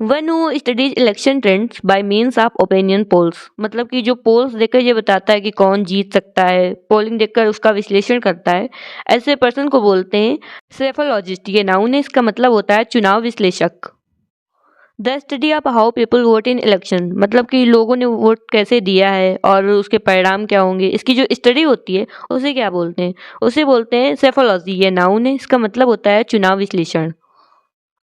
One who studies election trends bye means of opinion polls, मतलब कि जो पोल्स देखकर ये बताता है कि कौन जीत सकता है, पोलिंग देखकर उसका विश्लेषण करता है, ऐसे पर्सन को बोलते हैं सेफोलॉजिस्ट। ये नाउन है, इसका मतलब होता है चुनाव विश्लेषक। The study of how people vote in election, मतलब कि लोगों ने वोट कैसे दिया है और उसके परिणाम क्या होंगे, इसकी जो स्टडी होती है उसे क्या बोलते हैं? उसे बोलते हैं सेफोलॉजी। ये नाउन है, इसका मतलब होता है चुनाव विश्लेषण।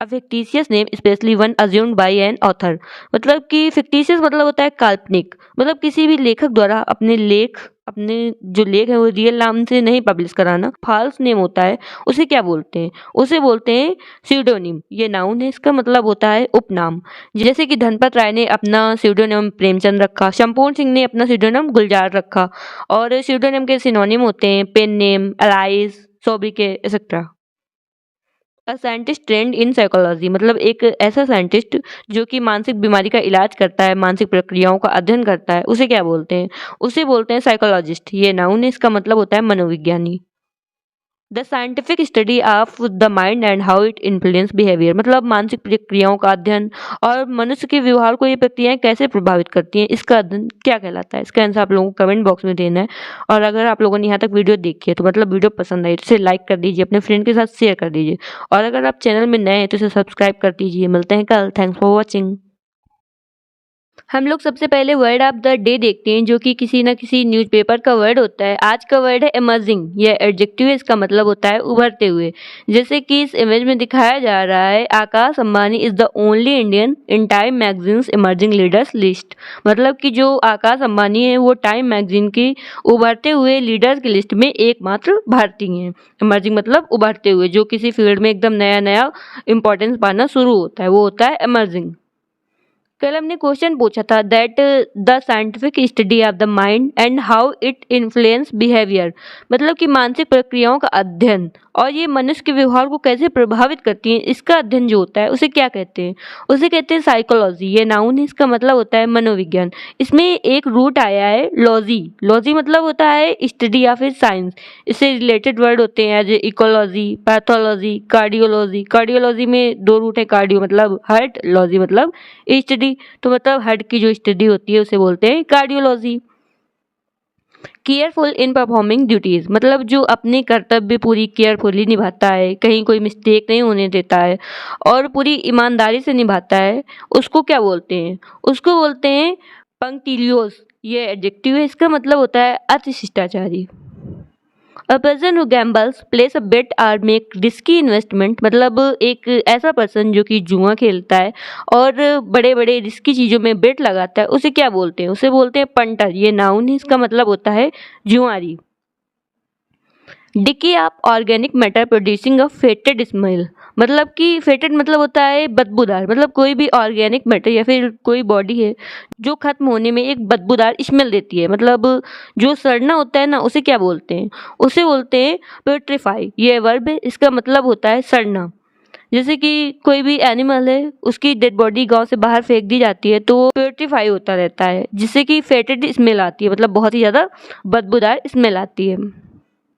A fictitious name specially one assumed by an author, मतलब कि फिक्टिशियस मतलब होता है काल्पनिक, मतलब किसी भी लेखक द्वारा अपने लेख अपने जो लेख है वो रियल नाम से नहीं पब्लिश कराना, फॉल्स नेम होता है, उसे क्या बोलते हैं? उसे बोलते हैं स्यूडोनिम। ये नाउन है, इसका मतलब होता है उपनाम। जैसे कि धनपत राय ने अपना स्यूडोनिम प्रेमचंद रखा, शमपूर्ण सिंह ने अपना स्यूडोनिम गुलजार रखा। और स्यूडोनिम के सिनोनिम होते हैं pen name, aliases, sobriquet etcetera. A scientist trained in psychology मतलब एक ऐसा साइंटिस्ट जो कि मानसिक बीमारी का इलाज करता है, मानसिक प्रक्रियाओं का अध्ययन करता है, उसे क्या बोलते हैं? उसे बोलते हैं साइकोलॉजिस्ट। ये नाउन है, इसका मतलब होता है मनोविज्ञानी। The scientific study of the mind and how it influence behaviour मतलब मानसिक प्रक्रियाओं का अध्ययन और मनुष्य के व्यवहार को ये प्रक्रियाएं कैसे प्रभावित करती हैं, इसका अध्ययन क्या कहलाता है? इसका आंसर आप लोगों को कमेंट बॉक्स में देना है। और अगर आप लोगों ने यहाँ तक वीडियो देखी है तो मतलब वीडियो पसंद आई तो इसे लाइक कर दीजिए, अपने फ्रेंड के साथ शेयर कर दीजिए। और अगर आप चैनल में नए हैं तो इसे सब्सक्राइब कर दीजिए। मिलते हैं कल। Thanks for watching. हम लोग सबसे पहले वर्ड ऑफ द डे देखते हैं जो कि किसी न किसी न्यूज़पेपर का वर्ड होता है। आज का वर्ड है इमर्जिंग। यह एडजेक्टिव है, इसका मतलब होता है उभरते हुए। जैसे कि इस इमेज में दिखाया जा रहा है, Akash Ambani is the only Indian in Time magazine's emerging leaders list. मतलब कि जो आकाश अंबानी है वो टाइम मैगजीन की उभरते हुए लीडर्स की लिस्ट में एकमात्र भारतीय हैं। इमर्जिंग मतलब उभरते हुए, जो किसी फील्ड में एकदम नया नया इंपॉर्टेंस पाना शुरू होता है, वो होता है इमर्जिंग। कल हमने क्वेश्चन पूछा था that the scientific study of the mind and how it influence behaviour मतलब कि मानसिक प्रक्रियाओं का अध्ययन और ये मनुष्य के व्यवहार को कैसे प्रभावित करती हैं, इसका अध्ययन जो होता है उसे क्या कहते हैं? उसे कहते हैं साइकोलॉजी। ये नाउन है, इसका मतलब होता है मनोविज्ञान। इसमें एक रूट आया है लॉजी। लॉजी मतलब होता है स्टडी या फिर साइंस। इससे रिलेटेड वर्ड होते हैं as ecology, pathology, cardiology. Cardiology में दो रूट है, कार्डियो मतलब हार्ट, लॉजी मतलब स्टडी। तो मतलब हार्ट की जो स्टडी होती है उसे बोलते हैं cardiology. Careful in performing duties मतलब जो अपने कर्तव्य पूरी केयरफुली निभाता है, कहीं कोई मिस्टेक नहीं होने देता है और पूरी ईमानदारी से निभाता है, उसको क्या बोलते हैं? उसको बोलते हैं पंक्टिलियोस। ये एडजेक्टिव है, इसका मतलब होता है अति शिष्टाचारी। A person who gambles place a bet or make risky investment मतलब एक ऐसा पर्सन जो कि जुआ खेलता है और बड़े बड़े रिस्की चीज़ों में बेट लगाता है, उसे क्या बोलते हैं? उसे बोलते हैं पंटर। ये नाउन है, इसका मतलब होता है जुआरी। Decay of organic matter producing a fetid smell मतलब कि फेटेड मतलब होता है बदबूदार। मतलब कोई भी ऑर्गेनिक मैटर या फिर कोई बॉडी है जो खत्म होने में एक बदबूदार स्मेल देती है, मतलब जो सड़ना होता है ना, उसे क्या बोलते हैं? उसे बोलते हैं पेट्रीफाई। ये वर्ब है, इसका मतलब होता है सड़ना। जैसे कि कोई भी एनिमल है, उसकी डेड बॉडी गांव से बाहर फेंक दी जाती है तो वो पेट्रीफाई होता रहता है, जिससे कि फेटेड स्मेल आती है, मतलब बहुत ही ज़्यादा बदबूदार स्मेल आती है।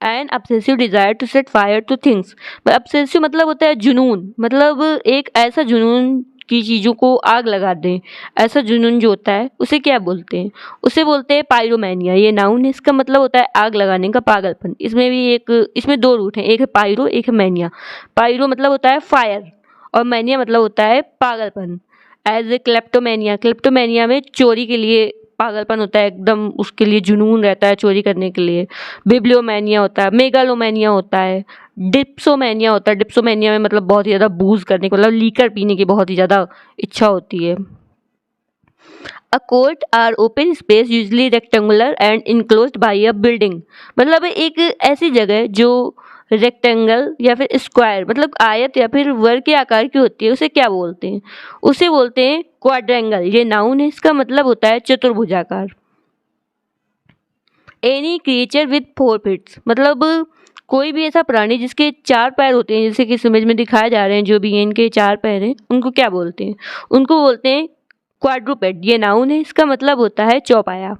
An obsessive desire to set fire to things. obsessive मतलब होता है जुनून, मतलब एक ऐसा जुनून की चीज़ों को आग लगा दें। ऐसा जुनून जो होता है उसे क्या बोलते हैं? उसे बोलते हैं पायरोमैनिया। ये नाउन है, इसका मतलब होता है आग लगाने का पागलपन। इसमें दो रूट हैं, एक है पायरो, एक है मैनिया। पायरो मतलब होता है फायर और मैनिया मतलब होता है पागलपन। एज ए क्लेप्टोमेनिया, क्लेप्टोमेनिया में चोरी के लिए पागलपन होता है, एकदम उसके लिए जुनून रहता है चोरी करने के लिए। बिब्लियोमैनिया होता है, मेगालोमैनिया होता है, डिप्सोमैनिया होता है। डिप्सोमैनिया में मतलब बहुत ही ज़्यादा बूज करने की, मतलब लीकर पीने की बहुत ही ज़्यादा इच्छा होती है। A court or open space usually rectangular and enclosed by a building मतलब एक ऐसी जगह जो रेक्टेंगल या फिर स्क्वायर मतलब आयत या फिर वर्ग के आकार की होती है, उसे क्या बोलते हैं? उसे बोलते हैं क्वाड्रेंगल। ये नाउन है, इसका मतलब होता है चतुर्भुजाकार। Any creature with four feets मतलब कोई भी ऐसा प्राणी जिसके चार पैर होते हैं, जैसे कि इस इमेज में दिखाए जा रहे हैं जो भी हैं, इनके चार पैर हैं, उनको क्या बोलते हैं? उनको बोलते हैं क्वाड्रूपेड। ये नाउन है, इसका मतलब होता है चौपाया।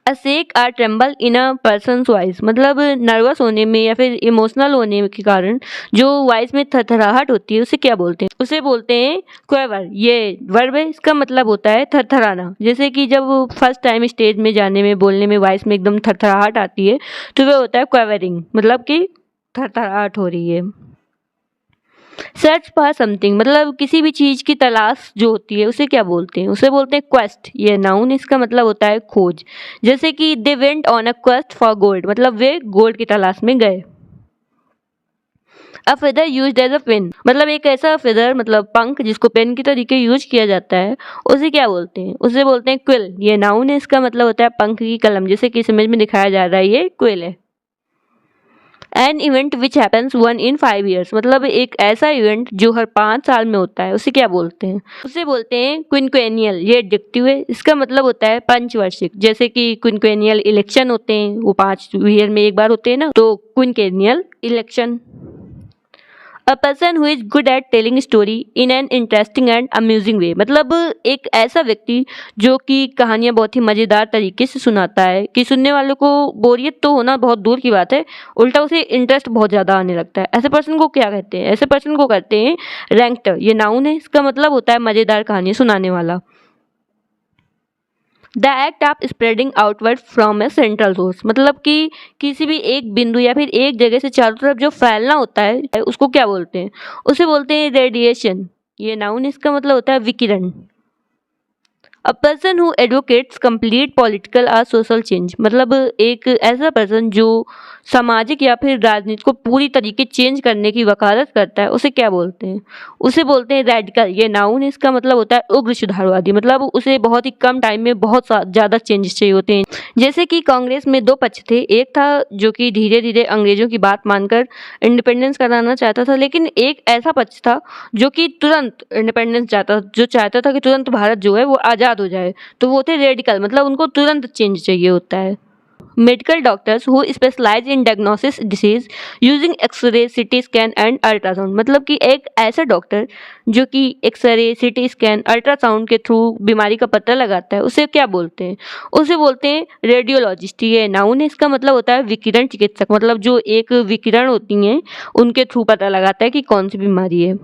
A shake or tremble in a person voice मतलब नर्वस होने में या फिर इमोशनल होने के कारण जो वॉइस में थरथराहट होती है, उसे क्या बोलते हैं? उसे बोलते हैं क्वेवर। ये वर्ब है, इसका मतलब होता है थरथराना। जैसे कि जब फर्स्ट टाइम स्टेज में जाने में, बोलने में वॉइस में एकदम थरथराहट आती है तो वह होता है क्वेवरिंग, मतलब कि थरथराहट हो रही है। सर्च फॉर समथिंग मतलब किसी भी चीज की तलाश जो होती है उसे क्या बोलते हैं? उसे बोलते हैं क्वेस्ट। ये नाउन, इसका मतलब होता है खोज। जैसे कि they went on a quest for gold मतलब वे गोल्ड की तलाश में गए। A feather used as a pen, मतलब एक ऐसा फेदर मतलब पंख जिसको पेन की तरीके यूज किया जाता है, उसे क्या बोलते हैं? उसे बोलते हैं क्विल। ये नाउन है, इसका मतलब होता है पंख की कलम, जैसे कि इस इमेज में दिखाया जा रहा है, ये क्विल है। An event which happens one in 5 years, मतलब एक ऐसा इवेंट जो हर 5 साल में होता है, उसे क्या बोलते हैं? उसे बोलते हैं क्विनक्वेनियल। ये एडजेक्टिव है, इसका मतलब होता है पंचवार्षिक। जैसे कि क्विनक्वेनियल इलेक्शन होते हैं, वो 5 ईयर में एक बार होते हैं ना, तो quinquennial election. A person who is good at telling story in an interesting and amusing way, मतलब एक ऐसा व्यक्ति जो कि कहानियां बहुत ही मजेदार तरीके से सुनाता है कि सुनने वालों को बोरियत तो होना बहुत दूर की बात है, उल्टा उसे इंटरेस्ट बहुत ज्यादा आने लगता है। ऐसे पर्सन को क्या कहते हैं? ऐसे पर्सन को कहते हैं रैंक्टर। ये नाउन है, इसका मतलब होता है मजेदार कहानी सुनाने वाला। The act of spreading outward from A central source, मतलब कि किसी भी एक बिंदु या फिर एक जगह से चारों तरफ जो फैलना होता है, उसको क्या बोलते हैं? उसे बोलते हैं रेडिएशन। ये नाउन, इसका मतलब होता है विकिरण। अ person who advocates complete political और सोशल चेंज, मतलब एक ऐसा पर्सन जो सामाजिक या फिर राजनीति को पूरी तरीके चेंज करने की वकालत करता है, उसे क्या बोलते हैं? उसे बोलते हैं रेडिकल। ये नाउन है, इसका मतलब होता है उग्र सुधारवादी, मतलब उसे बहुत ही कम टाइम में बहुत ज़्यादा चेंजेस चाहिए होते हैं। जैसे कि कांग्रेस में 2 पक्ष थे, एक था जो कि धीरे-धीरे अंग्रेजों की बात मानकर इंडिपेंडेंस कराना चाहता था, लेकिन एक ऐसा पक्ष था जो कि तुरंत इंडिपेंडेंस चाहता, जो चाहता था कि तुरंत भारत जो है वो आज़ाद हो जाए, तो वो थे रेडिकल, मतलब उनको तुरंत चेंज चाहिए होता है। Medical doctors who specialize in diagnosis disease using X-ray, CT scan and ultrasound, मतलब कि एक ऐसा डॉक्टर जो कि एक्सरे, सीटी स्कैन, अल्ट्रासाउंड के थ्रू बीमारी का पता लगाता है, उसे क्या बोलते हैं? उसे बोलते हैं रेडियोलॉजिस्ट। ये नाउन है, इसका मतलब होता है विकिरण चिकित्सक, मतलब जो एक विकिरण होती हैं उनके थ्रू पता लगाता है कि कौन सी बीमारी है।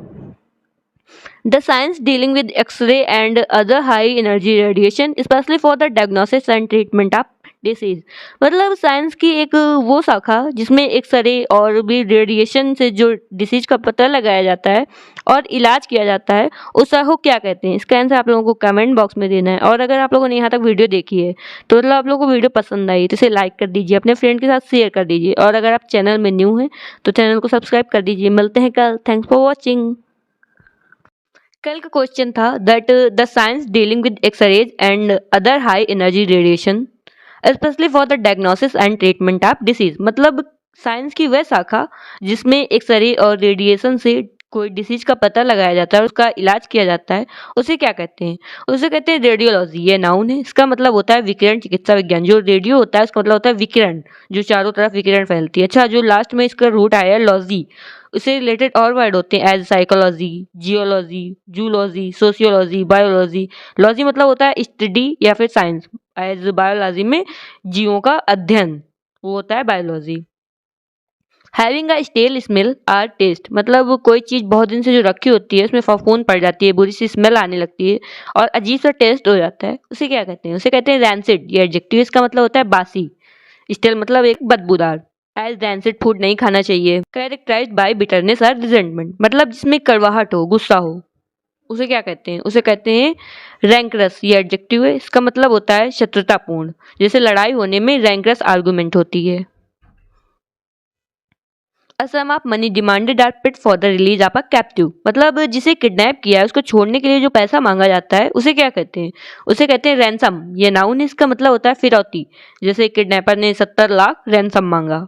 The science dealing with X-ray and other high energy radiation, especially for the diagnosis and treatment of disease, मतलब साइंस की एक वो शाखा जिसमें एक्सरे और भी रेडिएशन से जो डिसीज का पता लगाया जाता है और इलाज किया जाता है, उस शाखा को क्या कहते हैं? इसका आंसर आप लोगों को कमेंट बॉक्स में देना है। और अगर आप लोगों ने यहाँ तक वीडियो देखी है तो मतलब आप लोगों को वीडियो पसंद आई तो इसे लाइक कर दीजिए, अपने फ्रेंड के साथ शेयर कर दीजिए, और अगर आप चैनल में न्यू हैं तो चैनल को सब्सक्राइब कर दीजिए। मिलते हैं कल। Thanks for watching. कल का क्वेश्चन था that the science dealing with X-rays and other high energy radiation specially for the diagnosis and treatment of disease, मतलब साइंस की वह शाखा जिसमें एक्सरे और रेडिएशन से कोई डिसीज का पता लगाया जाता है और उसका इलाज किया जाता है, उसे क्या कहते हैं? उसे कहते हैं रेडियोलॉजी। ये नाउन है, इसका मतलब होता है विकिरण चिकित्सा विज्ञान। जो रेडियो होता है उसका मतलब होता है विकिरण, जो चारों तरफ विकिरण फैलती है। अच्छा, जो लास्ट में इसका रूट आया है लॉजी, उससे रिलेटेड और वर्ड होते हैं as psychology, geology, zoology, sociology, biology. Logy मतलब होता है स्टडी या फिर साइंस, एज बायोलॉजी में जीवों का अध्ययन, वो होता है biology. Having a stale smell or taste, मतलब कोई चीज़ बहुत दिन से जो रखी होती है उसमें फफूंद पड़ जाती है, बुरी सी स्मेल आने लगती है और अजीब सा टेस्ट हो जाता है, उसे क्या कहते हैं? उसे कहते हैं रैंसिड। ये एडजेक्टिव, इसका मतलब होता है बासी। स्टेल मतलब एक बदबूदार। एज रैंसिड फूड नहीं खाना चाहिए। कैरेक्टराइज्ड बाय बिटरनेस और रिजेंटमेंट, मतलब जिसमें कड़वाहट हो, गुस्सा हो, उसे क्या कहते हैं? उसे कहते हैं रैंकरस। ये एडजेक्टिव है, इसका मतलब होता है शत्रुतापूर्ण, जैसे लड़ाई होने में रैंकरस आर्गुमेंट होती है। A sum of money demanded or paid for the release of a captive, मतलब जिसे किडनैप किया है उसको छोड़ने के लिए जो पैसा मांगा जाता है उसे क्या कहते हैं? उसे कहते हैं रैंसम। ये नाउन है, इसका मतलब होता है फिरौती, जैसे किडनैपर ने 70 लाख रैंसम मांगा।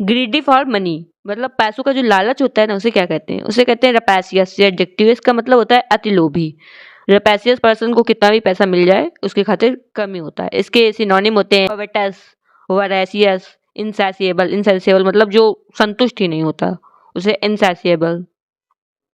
ग्रीडी फॉर मनी, मतलब पैसों का जो लालच होता है ना, उसे क्या कहते हैं? उसे कहते हैं रपैसियस। ये एडजेक्टिव है, इसका मतलब होता है अति लोभी। रपैसियस पर्सन को कितना भी पैसा मिल जाए उसके खातिर कम ही होता है। इसके सिनोनिम होते हैं कोवेटस, वोरेशियस, इनसैसिएबल। इनसैसिएबल मतलब जो संतुष्ट ही नहीं होता, उसे इनसैसिएबल।